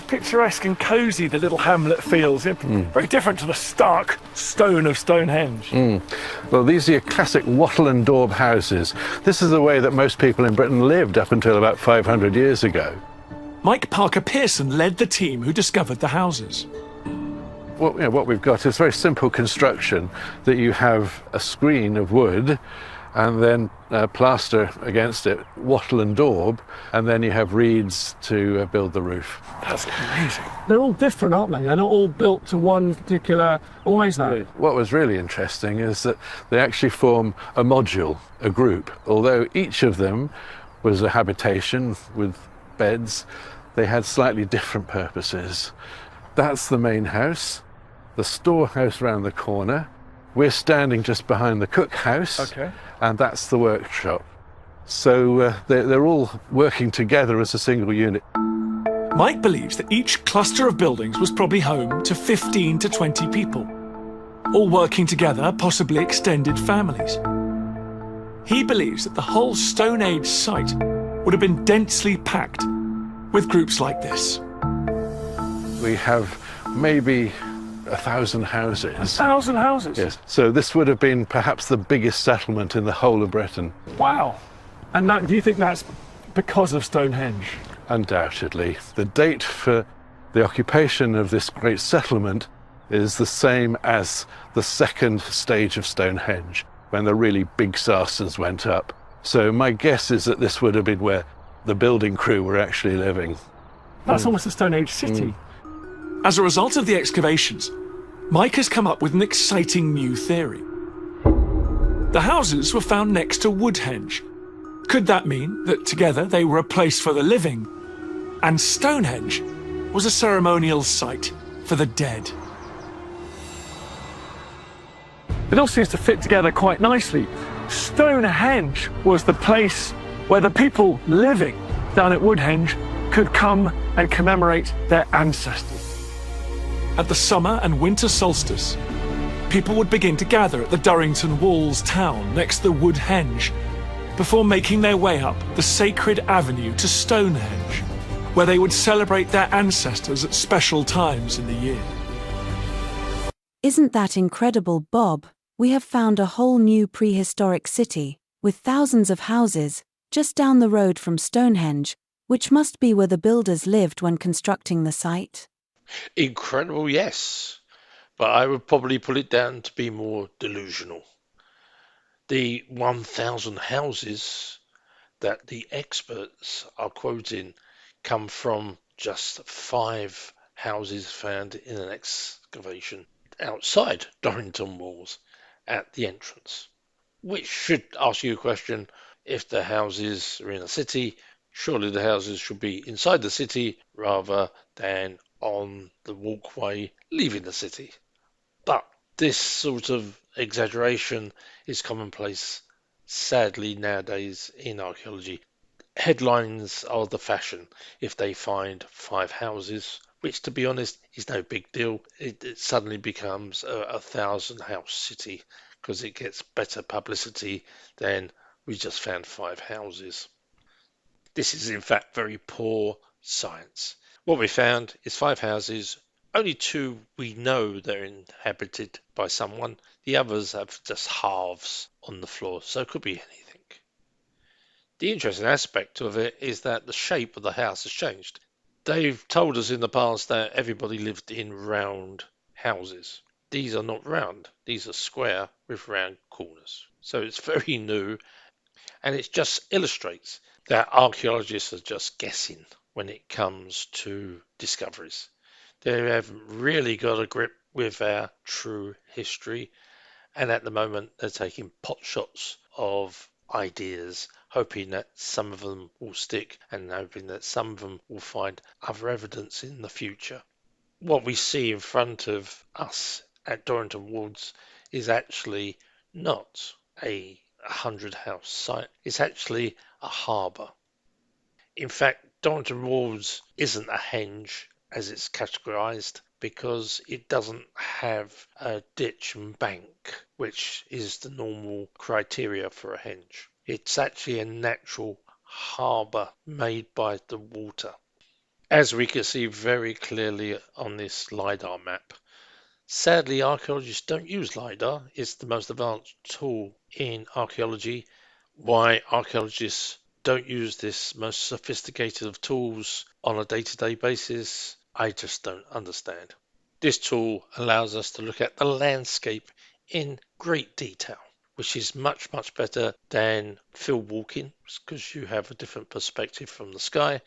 picturesque and cosy the little hamlet feels. Very different to the stark stone of Stonehenge. Well, these are your classic wattle and daub houses. This is the way that most people in Britain lived up until about 500 years ago. Mike Parker Pearson led the team who discovered the houses. What we've got is very simple construction, that you have a screen of wood and then plaster against it, wattle and daub, and then you have reeds to build the roof. That's amazing. They're all different, aren't they? They're not all built to one particular... Why is that? What was really interesting is that they actually form a module, a group. Although each of them was a habitation with beds, they had slightly different purposes. That's the main house, the storehouse round the corner. We're standing just behind the cookhouse, Okay. And that's the workshop. So they're all working together as a single unit. Mike believes that each cluster of buildings was probably home to 15 to 20 people, all working together, possibly extended families. He believes that the whole Stone Age site would have been densely packed with groups like this. We have maybe 1,000 houses. 1,000 houses? Yes. So this would have been perhaps the biggest settlement in the whole of Britain. Wow. And do you think that's because of Stonehenge? Undoubtedly. The date for the occupation of this great settlement is the same as the second stage of Stonehenge, when the really big sarsens went up. So my guess is that this would have been where the building crew were actually living. That's almost a Stone Age city. As a result of the excavations, Mike has come up with an exciting new theory. The houses were found next to Woodhenge. Could that mean that together they were a place for the living, and Stonehenge was a ceremonial site for the dead? It all seems to fit together quite nicely. Stonehenge was the place where the people living down at Woodhenge could come and commemorate their ancestors. At the summer and winter solstice, people would begin to gather at the Durrington Walls town next to Woodhenge before making their way up the sacred avenue to Stonehenge, where they would celebrate their ancestors at special times in the year. Isn't that incredible, Bob? We have found a whole new prehistoric city, with thousands of houses, just down the road from Stonehenge, which must be where the builders lived when constructing the site. Incredible, yes. But I would probably put it down to be more delusional. The 1,000 houses that the experts are quoting come from just 5 houses found in an excavation outside Durrington Walls at the entrance. Which should ask you a question: if the houses are in a city, surely the houses should be inside the city rather than on the walkway leaving the city. But this sort of exaggeration is commonplace, sadly, nowadays in archaeology. Headlines are the fashion. If they find 5 houses, which to be honest is no big deal, it suddenly becomes a 1,000 house city because it gets better publicity than we just found 5 houses. This is in fact very poor science. What we found is 5 houses, only 2 we know they're inhabited by someone. The others have just halves on the floor, so it could be anything. The interesting aspect of it is that the shape of the house has changed. They've told us in the past that everybody lived in round houses. These are not round, these are square with round corners. So it's very new, and it just illustrates that archaeologists are just guessing when it comes to discoveries. They haven't really got a grip with our true history, and at the moment they're taking pot shots of ideas, hoping that some of them will stick and hoping that some of them will find other evidence in the future. What we see in front of us at Durrington Walls is actually not a 100-house site, it's actually a harbour. In fact, Durrington Walls isn't a henge as it's categorised because it doesn't have a ditch and bank, which is the normal criteria for a henge. It's actually a natural harbour made by the water. As we can see very clearly on this LiDAR map. Sadly, archaeologists don't use LiDAR. It's the most advanced tool in archaeology. Why archaeologists don't use this most sophisticated of tools on a day-to-day basis, I just don't understand. This tool allows us to look at the landscape in great detail, which is much, much better than field walking because you have a different perspective from the sky,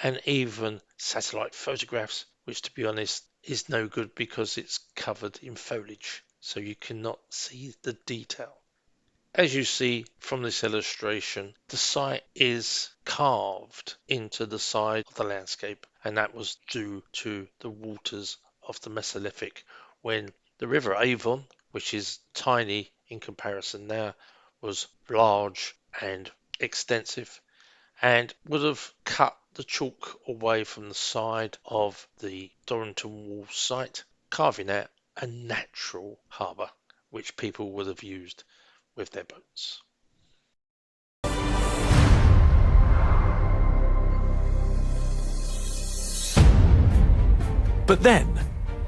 and even satellite photographs, which to be honest is no good because it's covered in foliage, so you cannot see the detail. As you see from this illustration, the site is carved into the side of the landscape, and that was due to the waters of the Mesolithic, when the River Avon, which is tiny in comparison now, was large and extensive, and would have cut the chalk away from the side of the Durrington Walls site, carving out a natural harbour, which people would have used with their boats. But then,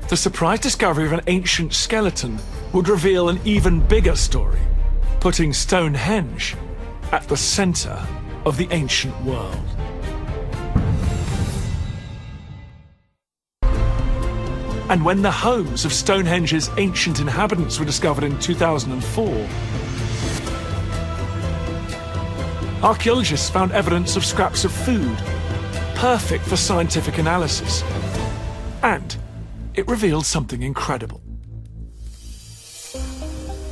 the surprise discovery of an ancient skeleton would reveal an even bigger story, putting Stonehenge at the centre of the ancient world. And when the homes of Stonehenge's ancient inhabitants were discovered in 2004, archaeologists found evidence of scraps of food, perfect for scientific analysis. And it revealed something incredible.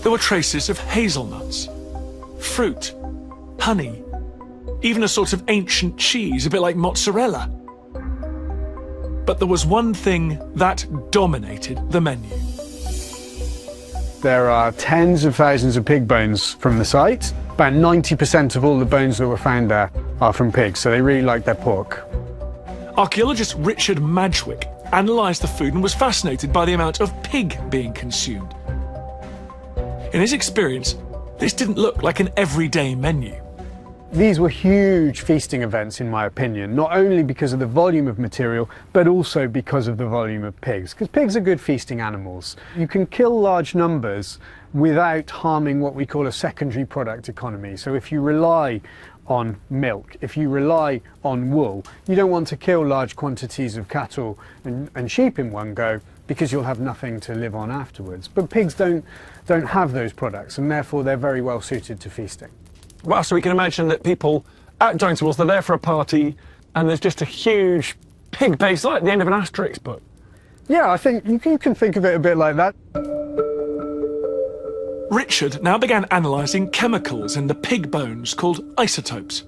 There were traces of hazelnuts, fruit, honey, even a sort of ancient cheese, a bit like mozzarella. But there was one thing that dominated the menu. There are tens of thousands of pig bones from the site. About 90% of all the bones that were found there are from pigs, so they really like their pork. Archaeologist Richard Madgwick analysed the food and was fascinated by the amount of pig being consumed. In his experience, this didn't look like an everyday menu. These were huge feasting events, in my opinion, not only because of the volume of material, but also because of the volume of pigs. Because pigs are good feasting animals. You can kill large numbers without harming what we call a secondary product economy. So if you rely on milk, if you rely on wool, you don't want to kill large quantities of cattle and sheep in one go because you'll have nothing to live on afterwards. But pigs don't have those products, and therefore they're very well suited to feasting. Well, so we can imagine that people at Durrington Walls, they're there for a party, and there's just a huge pig base, like at the end of an Asterix book. Yeah, I think you can think of it a bit like that. Richard now began analysing chemicals in the pig bones called isotopes.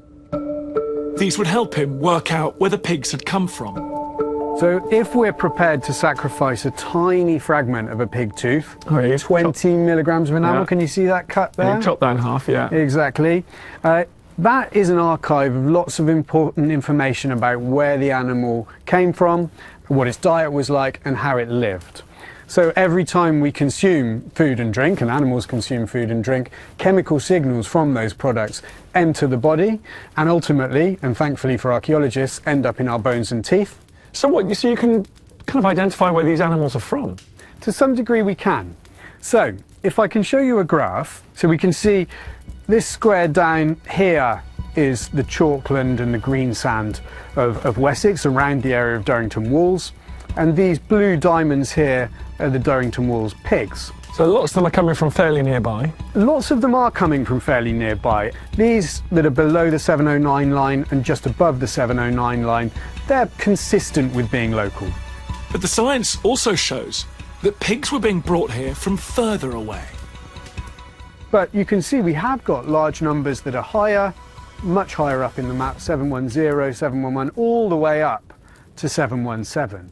These would help him work out where the pigs had come from. So if we're prepared to sacrifice a tiny fragment of a pig tooth, 20 milligrams of enamel, can you see that cut there? You chop that in half, yeah. Exactly. That is an archive of lots of important information about where the animal came from, what its diet was like, and how it lived. So every time we consume food and drink, and animals consume food and drink, chemical signals from those products enter the body and ultimately, and thankfully for archaeologists, end up in our bones and teeth. So you can kind of identify where these animals are from? To some degree we can. So if I can show you a graph, so we can see this square down here is the chalkland and the green sand of Wessex around the area of Durrington Walls, and these blue diamonds here are the Durrington Walls pigs. So lots of them are coming from fairly nearby. Lots of them are coming from fairly nearby. These that are below the 709 line and just above the 709 line, they're consistent with being local. But the science also shows that pigs were being brought here from further away. But you can see we have got large numbers that are higher, much higher up in the map, 710, 711, all the way up to 717.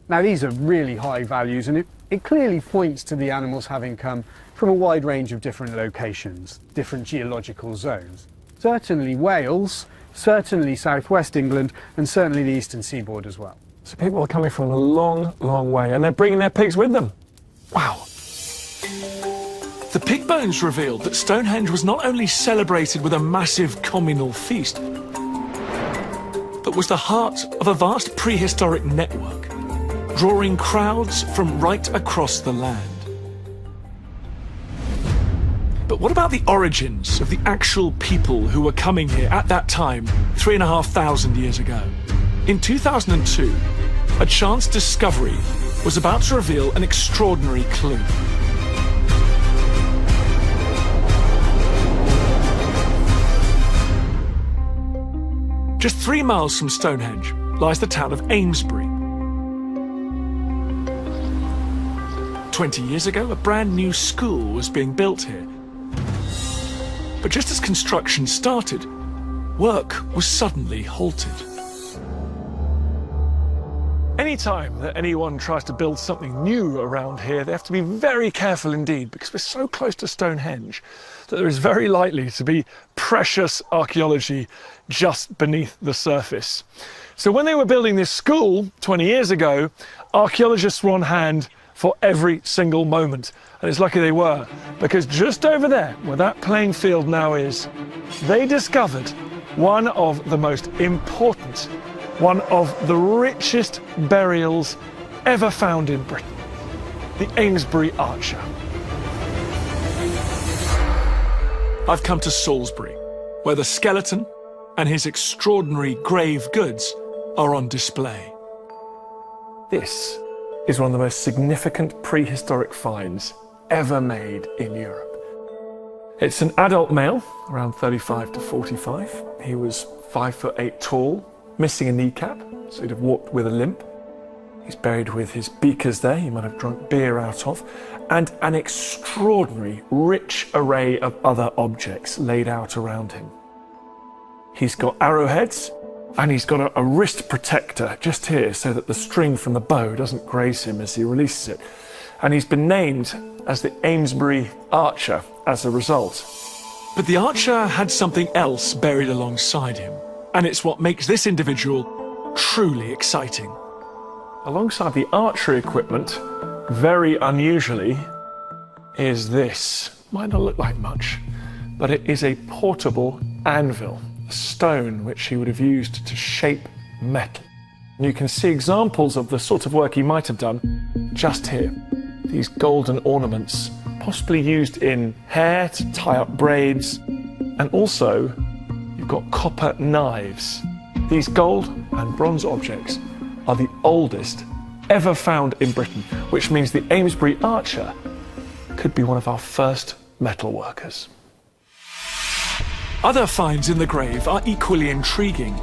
Now these are really high values, and it clearly points to the animals having come from a wide range of different locations, different geological zones. Certainly Wales, certainly southwest England, and certainly the eastern seaboard as well. So people are coming from a long, long way, and they're bringing their pigs with them. Wow. The pig bones revealed that Stonehenge was not only celebrated with a massive communal feast, but was the heart of a vast prehistoric network, drawing crowds from right across the land. But what about the origins of the actual people who were coming here at that time, 3,500 years ago? In 2002, a chance discovery was about to reveal an extraordinary clue. Just 3 miles from Stonehenge lies the town of Amesbury. 20 years ago, a brand new school was being built here. But just as construction started, work was suddenly halted. Anytime that anyone tries to build something new around here, they have to be very careful indeed, because we're so close to Stonehenge that there is very likely to be precious archaeology just beneath the surface. So when they were building this school 20 years ago, archaeologists were on hand for every single moment. And it's lucky they were, because just over there, where that playing field now is, they discovered one of the most important, one of the richest burials ever found in Britain, the Amesbury Archer. I've come to Salisbury, where the skeleton and his extraordinary grave goods are on display. This is one of the most significant prehistoric finds ever made in Europe. It's an adult male, around 35 to 45. He was 5'8" tall, missing a kneecap, so he'd have walked with a limp. He's buried with his beakers there, he might have drunk beer out of, and an extraordinary, rich array of other objects laid out around him. He's got arrowheads, and he's got a wrist protector just here so that the string from the bow doesn't graze him as he releases it. And he's been named as the Amesbury Archer as a result. But the archer had something else buried alongside him, and it's what makes this individual truly exciting. Alongside the archery equipment, very unusually, is this. Might not look like much, but it is a portable anvil, a stone which he would have used to shape metal. And you can see examples of the sort of work he might have done just here. These golden ornaments, possibly used in hair to tie up braids, and also you've got copper knives. These gold and bronze objects are the oldest ever found in Britain, which means the Amesbury Archer could be one of our first metal workers. Other finds in the grave are equally intriguing.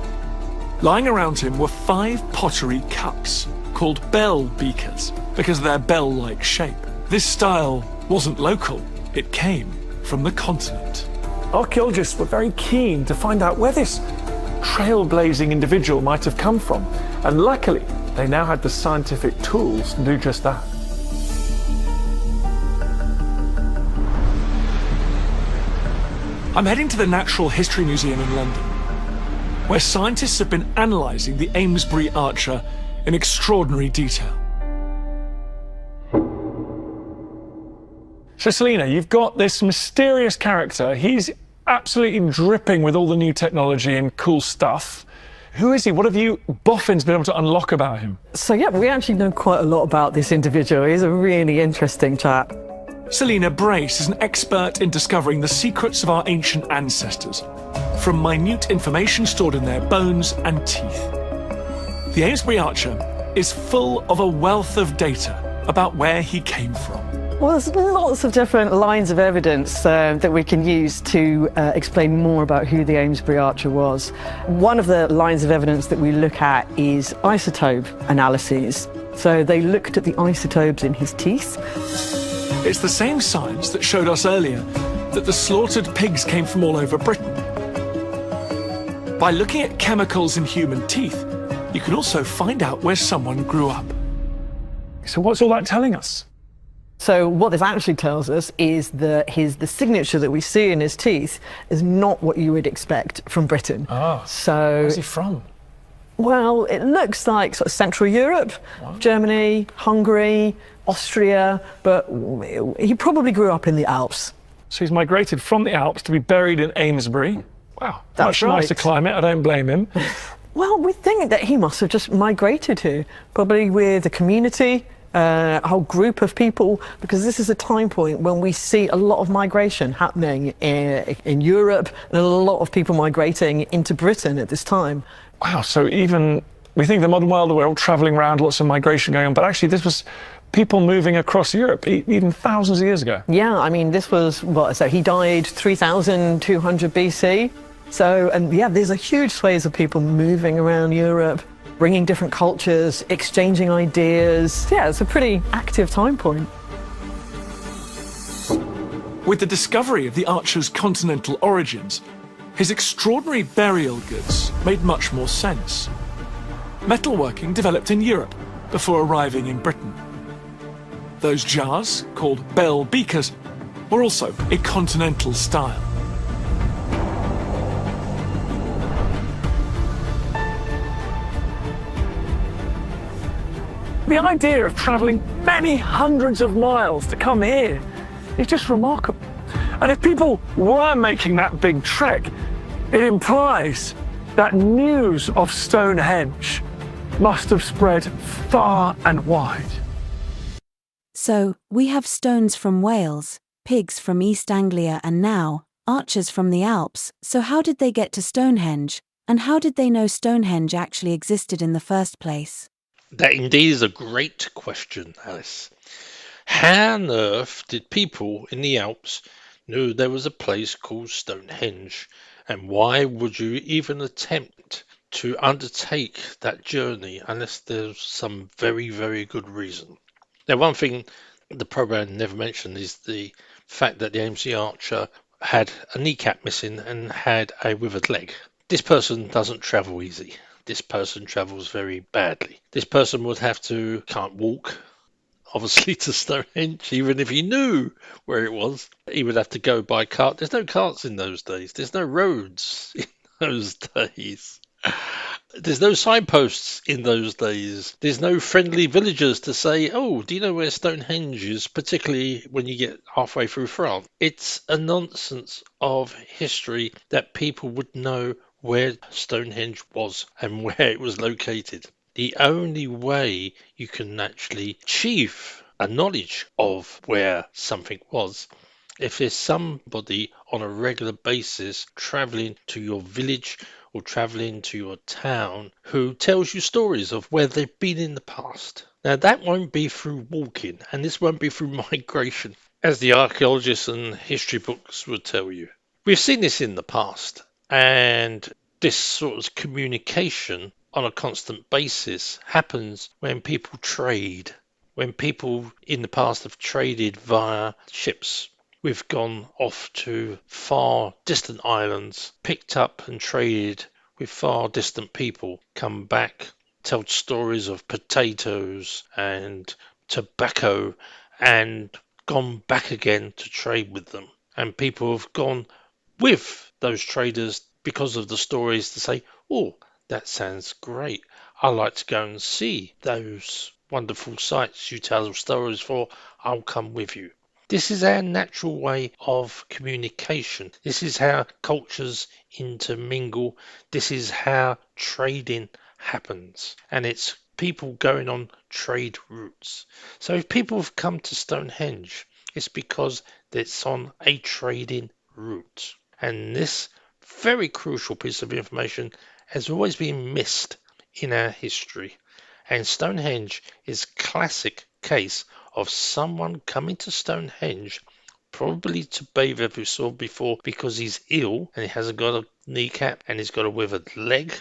Lying around him were 5 pottery cups, called bell beakers, because of their bell-like shape. This style wasn't local, it came from the continent. Archaeologists were very keen to find out where this trailblazing individual might have come from, and luckily they now had the scientific tools to do just that. I'm heading to the Natural History Museum in London, where scientists have been analysing the Amesbury Archer in extraordinary detail. So, Selina, you've got this mysterious character. He's absolutely dripping with all the new technology and cool stuff. Who is he? What have you boffins been able to unlock about him? So yeah, we actually know quite a lot about this individual. He's a really interesting chap. Selina Brace is an expert in discovering the secrets of our ancient ancestors, from minute information stored in their bones and teeth. The Amesbury Archer is full of a wealth of data about where he came from. Well, there's lots of different lines of evidence that we can use to explain more about who the Amesbury Archer was. One of the lines of evidence that we look at is isotope analyses. So they looked at the isotopes in his teeth. It's the same science that showed us earlier that the slaughtered pigs came from all over Britain. By looking at chemicals in human teeth, you can also find out where someone grew up. So what's all that telling us? So what this actually tells us is that the signature that we see in his teeth is not what you would expect from Britain. So where's he from? Well, it looks like sort of Central Europe, Germany, Hungary, Austria, but he probably grew up in the Alps. So he's migrated from the Alps to be buried in Amesbury. Wow, That's much right. nicer climate, I don't blame him. Well, we think that he must have just migrated here, probably with a community, a whole group of people, because this is a time point when we see a lot of migration happening in Europe and a lot of people migrating into Britain at this time. Wow, so even we think the modern world, we're all travelling around, lots of migration going on, but actually this was people moving across Europe even thousands of years ago. Yeah, I mean, this was, so he died 3200 BC. So, and yeah, there's a huge swathes of people moving around Europe, bringing different cultures, exchanging ideas. Yeah, it's a pretty active time point. With the discovery of the Archer's continental origins, his extraordinary burial goods made much more sense. Metalworking developed in Europe before arriving in Britain. Those jars, called bell beakers, were also a continental style. The idea of travelling many hundreds of miles to come here is just remarkable. And if people were making that big trek, it implies that news of Stonehenge must have spread far and wide. So, we have stones from Wales, pigs from East Anglia, and now, archers from the Alps. So how did they get to Stonehenge? And how did they know Stonehenge actually existed in the first place? That indeed is a great question, Alice. How on earth did people in the Alps know there was a place called Stonehenge? And why would you even attempt to undertake that journey unless there's some very, very good reason? Now, one thing the program never mentioned is the fact that the Amesbury Archer had a kneecap missing and had a withered leg. This person doesn't travel easy. This person travels very badly. This person would can't walk, obviously, to Stonehenge, even if he knew where it was. He would have to go by cart. There's no carts in those days. There's no roads in those days. There's no signposts in those days. There's no friendly villagers to say, oh, do you know where Stonehenge is, particularly when you get halfway through France. It's a nonsense of history that people would know where Stonehenge was and where it was located. The only way you can actually achieve a knowledge of where something was, if there's somebody on a regular basis traveling to your village or traveling to your town who tells you stories of where they've been in the past. Now, that won't be through walking, and this won't be through migration, as the archaeologists and history books would tell you. We've seen this in the past, and this sort of communication on a constant basis happens when people trade. When people in the past have traded via ships. We've gone off to far distant islands, picked up and traded with far distant people, come back, tell stories of potatoes and tobacco, and gone back again to trade with them. And people have gone with those traders because of the stories to say, oh, that sounds great. I'd like to go and see those wonderful sights you tell stories for. I'll come with you. This is our natural way of communication. This is how cultures intermingle. This is how trading happens. And it's people going on trade routes. So if people have come to Stonehenge, it's because it's on a trading route. And this very crucial piece of information has always been missed in our history. And Stonehenge is a classic case of someone coming to Stonehenge probably to bathe, as we saw before, because he's ill and he hasn't got a kneecap and he's got a withered leg.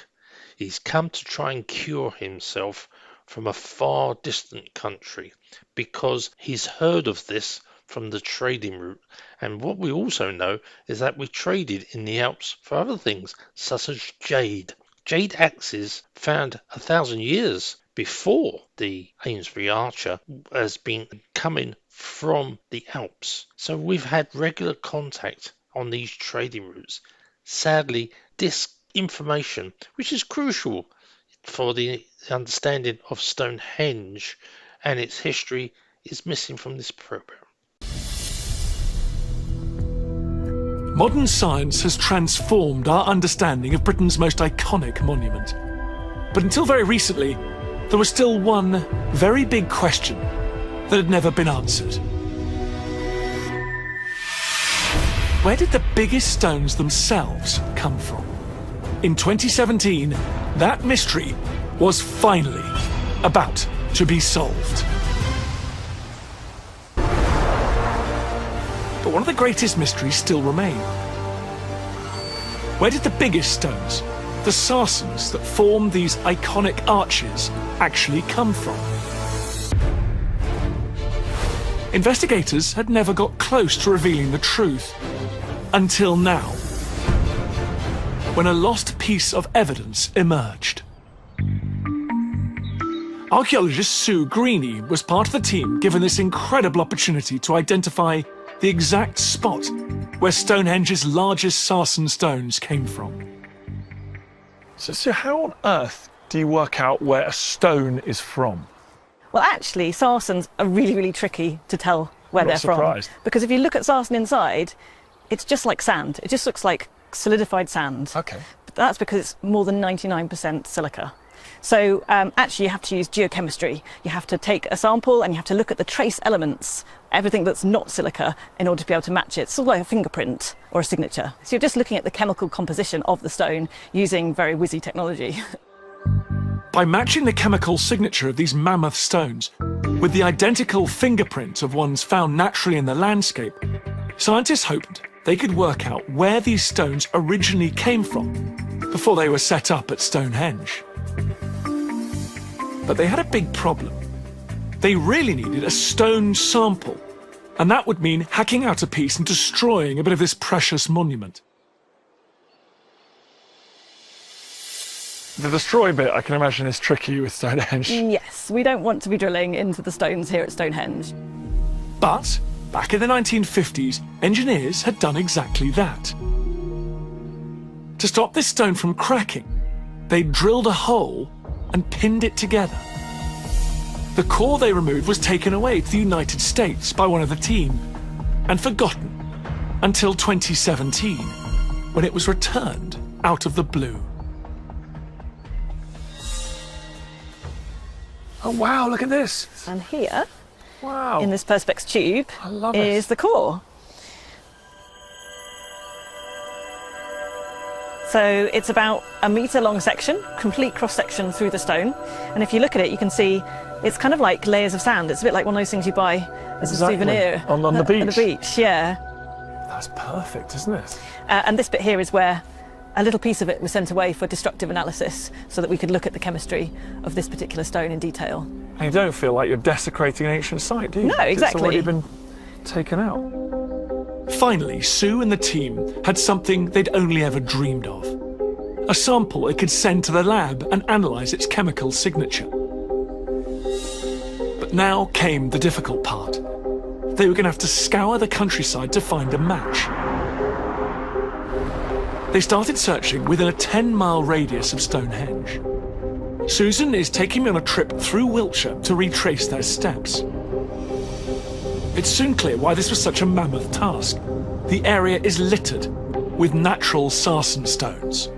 He's come to try and cure himself from a far distant country because he's heard of this from the trading route. And what we also know is that we traded in the Alps for other things, such as jade. Jade axes found 1,000 years before the Amesbury Archer has been coming from the Alps. So we've had regular contact on these trading routes. Sadly, this information, which is crucial for the understanding of Stonehenge and its history, is missing from this program. Modern science has transformed our understanding of Britain's most iconic monument. But until very recently, there was still one very big question that had never been answered. Where did the biggest stones themselves come from? In 2017, that mystery was finally about to be solved. But one of the greatest mysteries still remain. Where did the biggest stones, the sarsens that form these iconic arches, actually come from? Investigators had never got close to revealing the truth, until now, when a lost piece of evidence emerged. Archaeologist Sue Greeny was part of the team given this incredible opportunity to identify the exact spot where Stonehenge's largest sarsen stones came from. So how on earth do you work out where a stone is from? Well, actually, sarsens are really, really tricky to tell where they're from. Because if you look at sarsen inside, it's just like sand. It just looks like solidified sand. Okay. But that's because it's more than 99% silica. So actually you have to use geochemistry. You have to take a sample and you have to look at the trace elements, everything that's not silica, in order to be able to match it. It's sort of like a fingerprint or a signature. So you're just looking at the chemical composition of the stone using very whizzy technology. By matching the chemical signature of these mammoth stones with the identical fingerprint of ones found naturally in the landscape, scientists hoped they could work out where these stones originally came from before they were set up at Stonehenge. But they had a big problem. They really needed a stone sample, and that would mean hacking out a piece and destroying a bit of this precious monument. The destroy bit, I can imagine, is tricky with Stonehenge. Yes, we don't want to be drilling into the stones here at Stonehenge. But back in the 1950s, engineers had done exactly that. To stop this stone from cracking, they drilled a hole and pinned it together. The core they removed was taken away to the United States by one of the team and forgotten until 2017, when it was returned out of the blue. Oh wow, look at this. And here, wow, in this Perspex tube, is the core. So it's about a metre-long section, complete cross-section through the stone. And if you look at it, you can see it's kind of like layers of sand. It's a bit like one of those things you buy as a souvenir. On the beach. On the beach, yeah. That's perfect, isn't it? And this bit here is where a little piece of it was sent away for destructive analysis so that we could look at the chemistry of this particular stone in detail. And you don't feel like you're desecrating an ancient site, do you? No, exactly. It's already been taken out. Finally, Sue and the team had something they'd only ever dreamed of. A sample they could send to the lab and analyse its chemical signature. But now came the difficult part. They were going to have to scour the countryside to find a match. They started searching within a 10-mile radius of Stonehenge. Susan is taking me on a trip through Wiltshire to retrace their steps. It's soon clear why this was such a mammoth task. The area is littered with natural sarsen stones.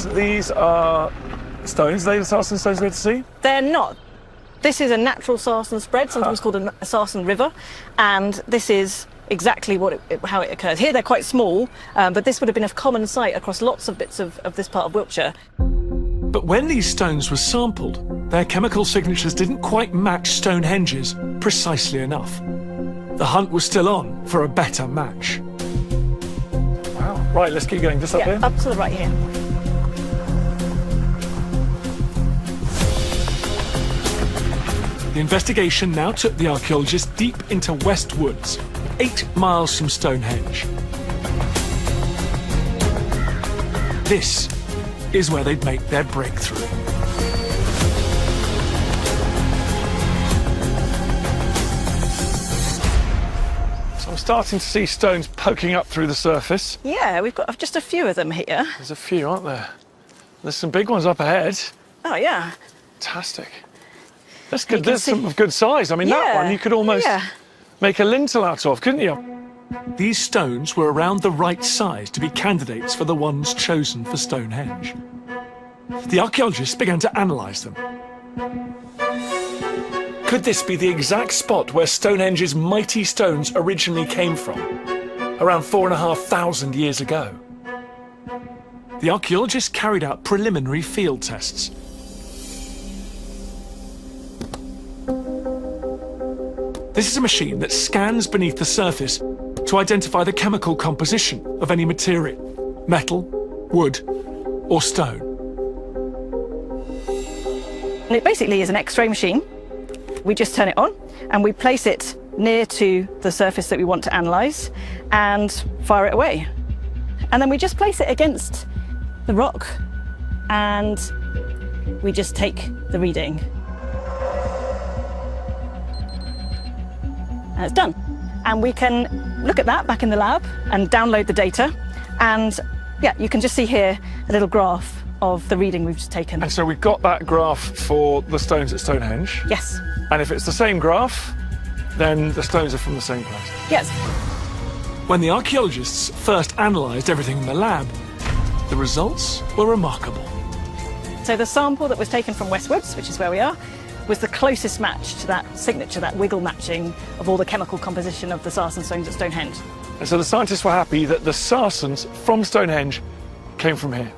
So these are stones. Are they the sarsen stones we're to see? They're not. This is a natural sarsen spread, sometimes called a sarsen river, and this is exactly how it occurs. Here they're quite small, but this would have been a common sight across lots of bits of this part of Wiltshire. But when these stones were sampled, their chemical signatures didn't quite match Stonehenge's precisely enough. The hunt was still on for a better match. Wow. Right, let's keep going. Just up here? Up to the right here. The investigation now took the archaeologists deep into West Woods, 8 miles from Stonehenge. This is where they'd make their breakthrough. So I'm starting to see stones poking up through the surface. Yeah, we've got just a few of them here. There's a few, aren't there? There's some big ones up ahead. Oh, yeah. Fantastic. That's good. There's some of good size. I mean, that one you could almost make a lintel out of, couldn't you? These stones were around the right size to be candidates for the ones chosen for Stonehenge. The archaeologists began to analyse them. Could this be the exact spot where Stonehenge's mighty stones originally came from, around 4,500 years ago? The archaeologists carried out preliminary field tests. This is a machine that scans beneath the surface to identify the chemical composition of any material, metal, wood, or stone. And it basically is an X-ray machine. We just turn it on and we place it near to the surface that we want to analyse and fire it away. And then we just place it against the rock and we just take the reading. And it's done. And we can look at that back in the lab and download the data. And yeah, you can just see here a little graph of the reading we've just taken. And so we've got that graph for the stones at Stonehenge. Yes. And if it's the same graph, then the stones are from the same place. Yes. When the archaeologists first analysed everything in the lab, the results were remarkable. So the sample that was taken from West Woods, which is where we are, was the closest match to that signature, that wiggle matching of all the chemical composition of the sarsen stones at Stonehenge. And so the scientists were happy that the sarsens from Stonehenge came from here.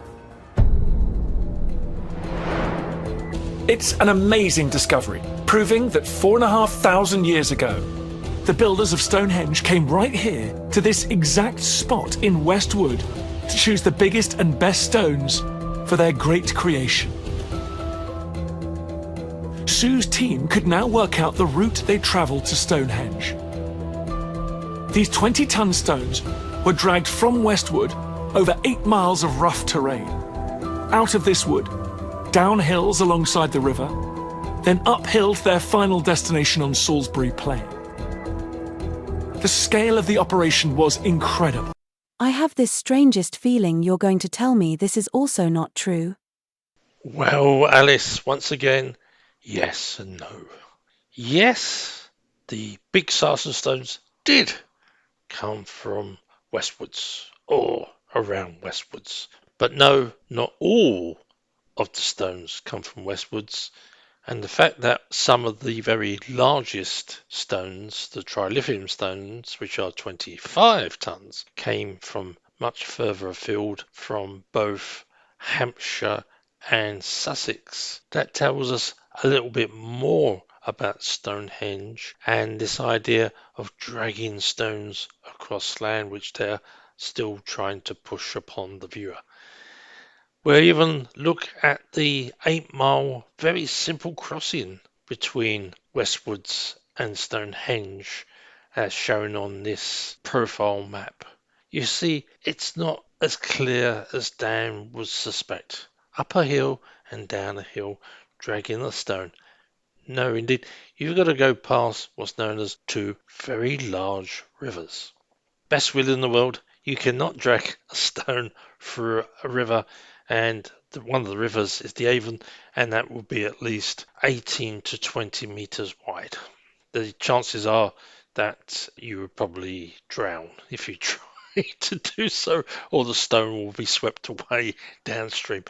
It's an amazing discovery, proving that 4,500 years ago, the builders of Stonehenge came right here to this exact spot in West Wood to choose the biggest and best stones for their great creation. Sue's team could now work out the route they travelled to Stonehenge. These 20-ton stones were dragged from Westwood over 8 miles of rough terrain, out of this wood, down hills alongside the river, then uphill to their final destination on Salisbury Plain. The scale of the operation was incredible. I have this strangest feeling you're going to tell me this is also not true. Well, Alice, once again, yes and no. Yes, the big sarsen stones did come from Westwoods or around Westwoods. But no, not all of the stones come from Westwoods. And the fact that some of the very largest stones, the trilithium stones, which are 25 tons, came from much further afield from both Hampshire and Sussex. That tells us a little bit more about Stonehenge and this idea of dragging stones across land, which they're still trying to push upon the viewer. We'll even look at the 8-mile, very simple crossing between Westwoods and Stonehenge, as shown on this profile map. You see, it's not as clear as Dan would suspect. Up a hill and down a hill, dragging a stone. No, indeed, you've got to go past what's known as 2 very large rivers. Best will in the world, you cannot drag a stone through a river and one of the rivers is the Avon, and that will be at least 18 to 20 meters wide. The chances are that you would probably drown if you try to do so, or the stone will be swept away downstream.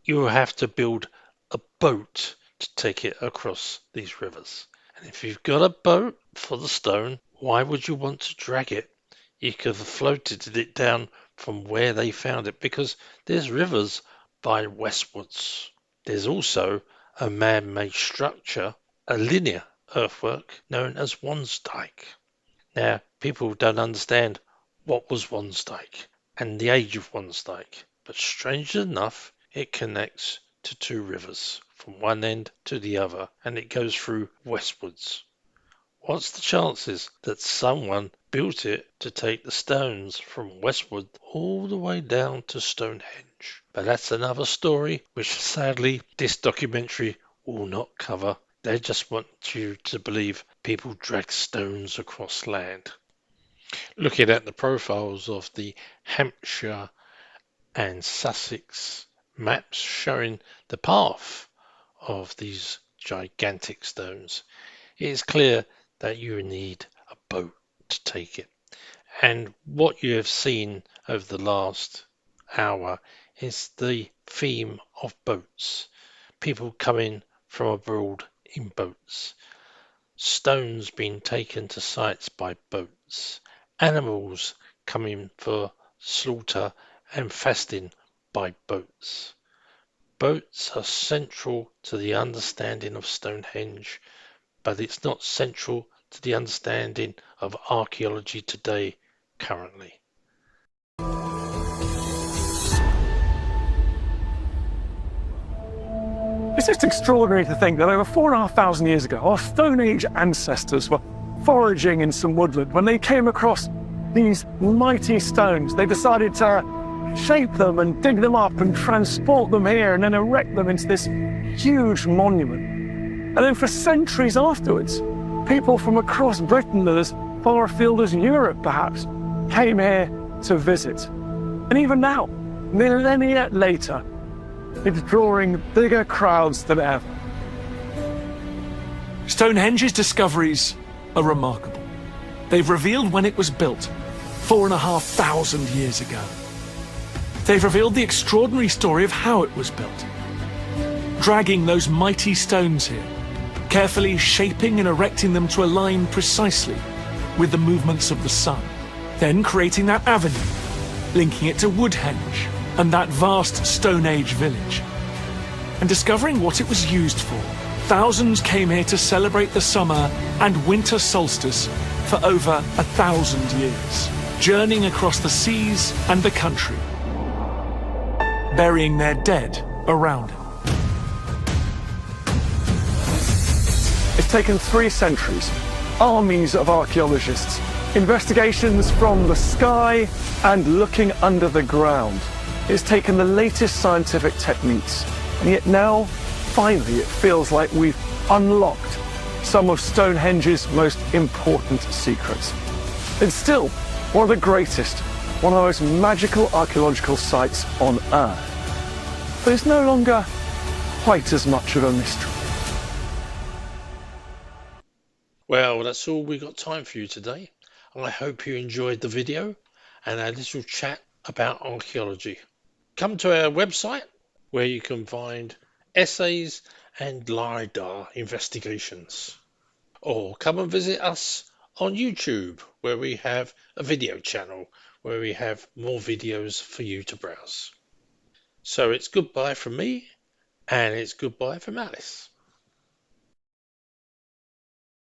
You will have to build a boat to take it across these rivers. And if you've got a boat for the stone, why would you want to drag it? You could have floated it down from where they found it, because there's rivers by westwards. There's also a man-made structure, a linear earthwork known as Wansdyke. Now, people don't understand what was Wansdyke and the age of Wansdyke, but strangely enough, it connects to two rivers from one end to the other, and it goes through westwards. What's the chances that someone built it to take the stones from westward all the way down to Stonehenge? But that's another story which sadly this documentary will not cover. They just want you to believe people drag stones across land. Looking at the profiles of the Hampshire and Sussex maps showing the path of these gigantic stones, it is clear that you need a boat to take it. And what you have seen over the last hour is the theme of boats. People coming from abroad in boats. Stones being taken to sites by boats. Animals coming for slaughter and fasting by boats. Boats are central to the understanding of Stonehenge, but it's not central to the understanding of archaeology today, currently. It's just extraordinary to think that over 4,500 years ago, our Stone Age ancestors were foraging in some woodland. When they came across these mighty stones, they decided to shape them and dig them up and transport them here and then erect them into this huge monument. And then for centuries afterwards, people from across Britain and as far afield as Europe perhaps came here to visit. And even now, millennia later, it's drawing bigger crowds than ever. Stonehenge's discoveries are remarkable. They've revealed when it was built, 4,500 years ago. They've revealed the extraordinary story of how it was built. Dragging those mighty stones here, carefully shaping and erecting them to align precisely with the movements of the sun, then creating that avenue, linking it to Woodhenge and that vast Stone Age village, and discovering what it was used for. Thousands came here to celebrate the summer and winter solstice for over 1,000 years, journeying across the seas and the country, burying their dead around it. It's taken 3 centuries, armies of archaeologists, investigations from the sky and looking under the ground. It's taken the latest scientific techniques, and yet now, finally, it feels like we've unlocked some of Stonehenge's most important secrets. It's still one of the greatest, one of the most magical archaeological sites on Earth. But it's no longer quite as much of a mystery. Well, that's all we got time for you today. I hope you enjoyed the video and our little chat about archaeology. Come to our website where you can find essays and LiDAR investigations. Or come and visit us on YouTube where we have a video channel where we have more videos for you to browse. So it's goodbye from me and it's goodbye from Alice.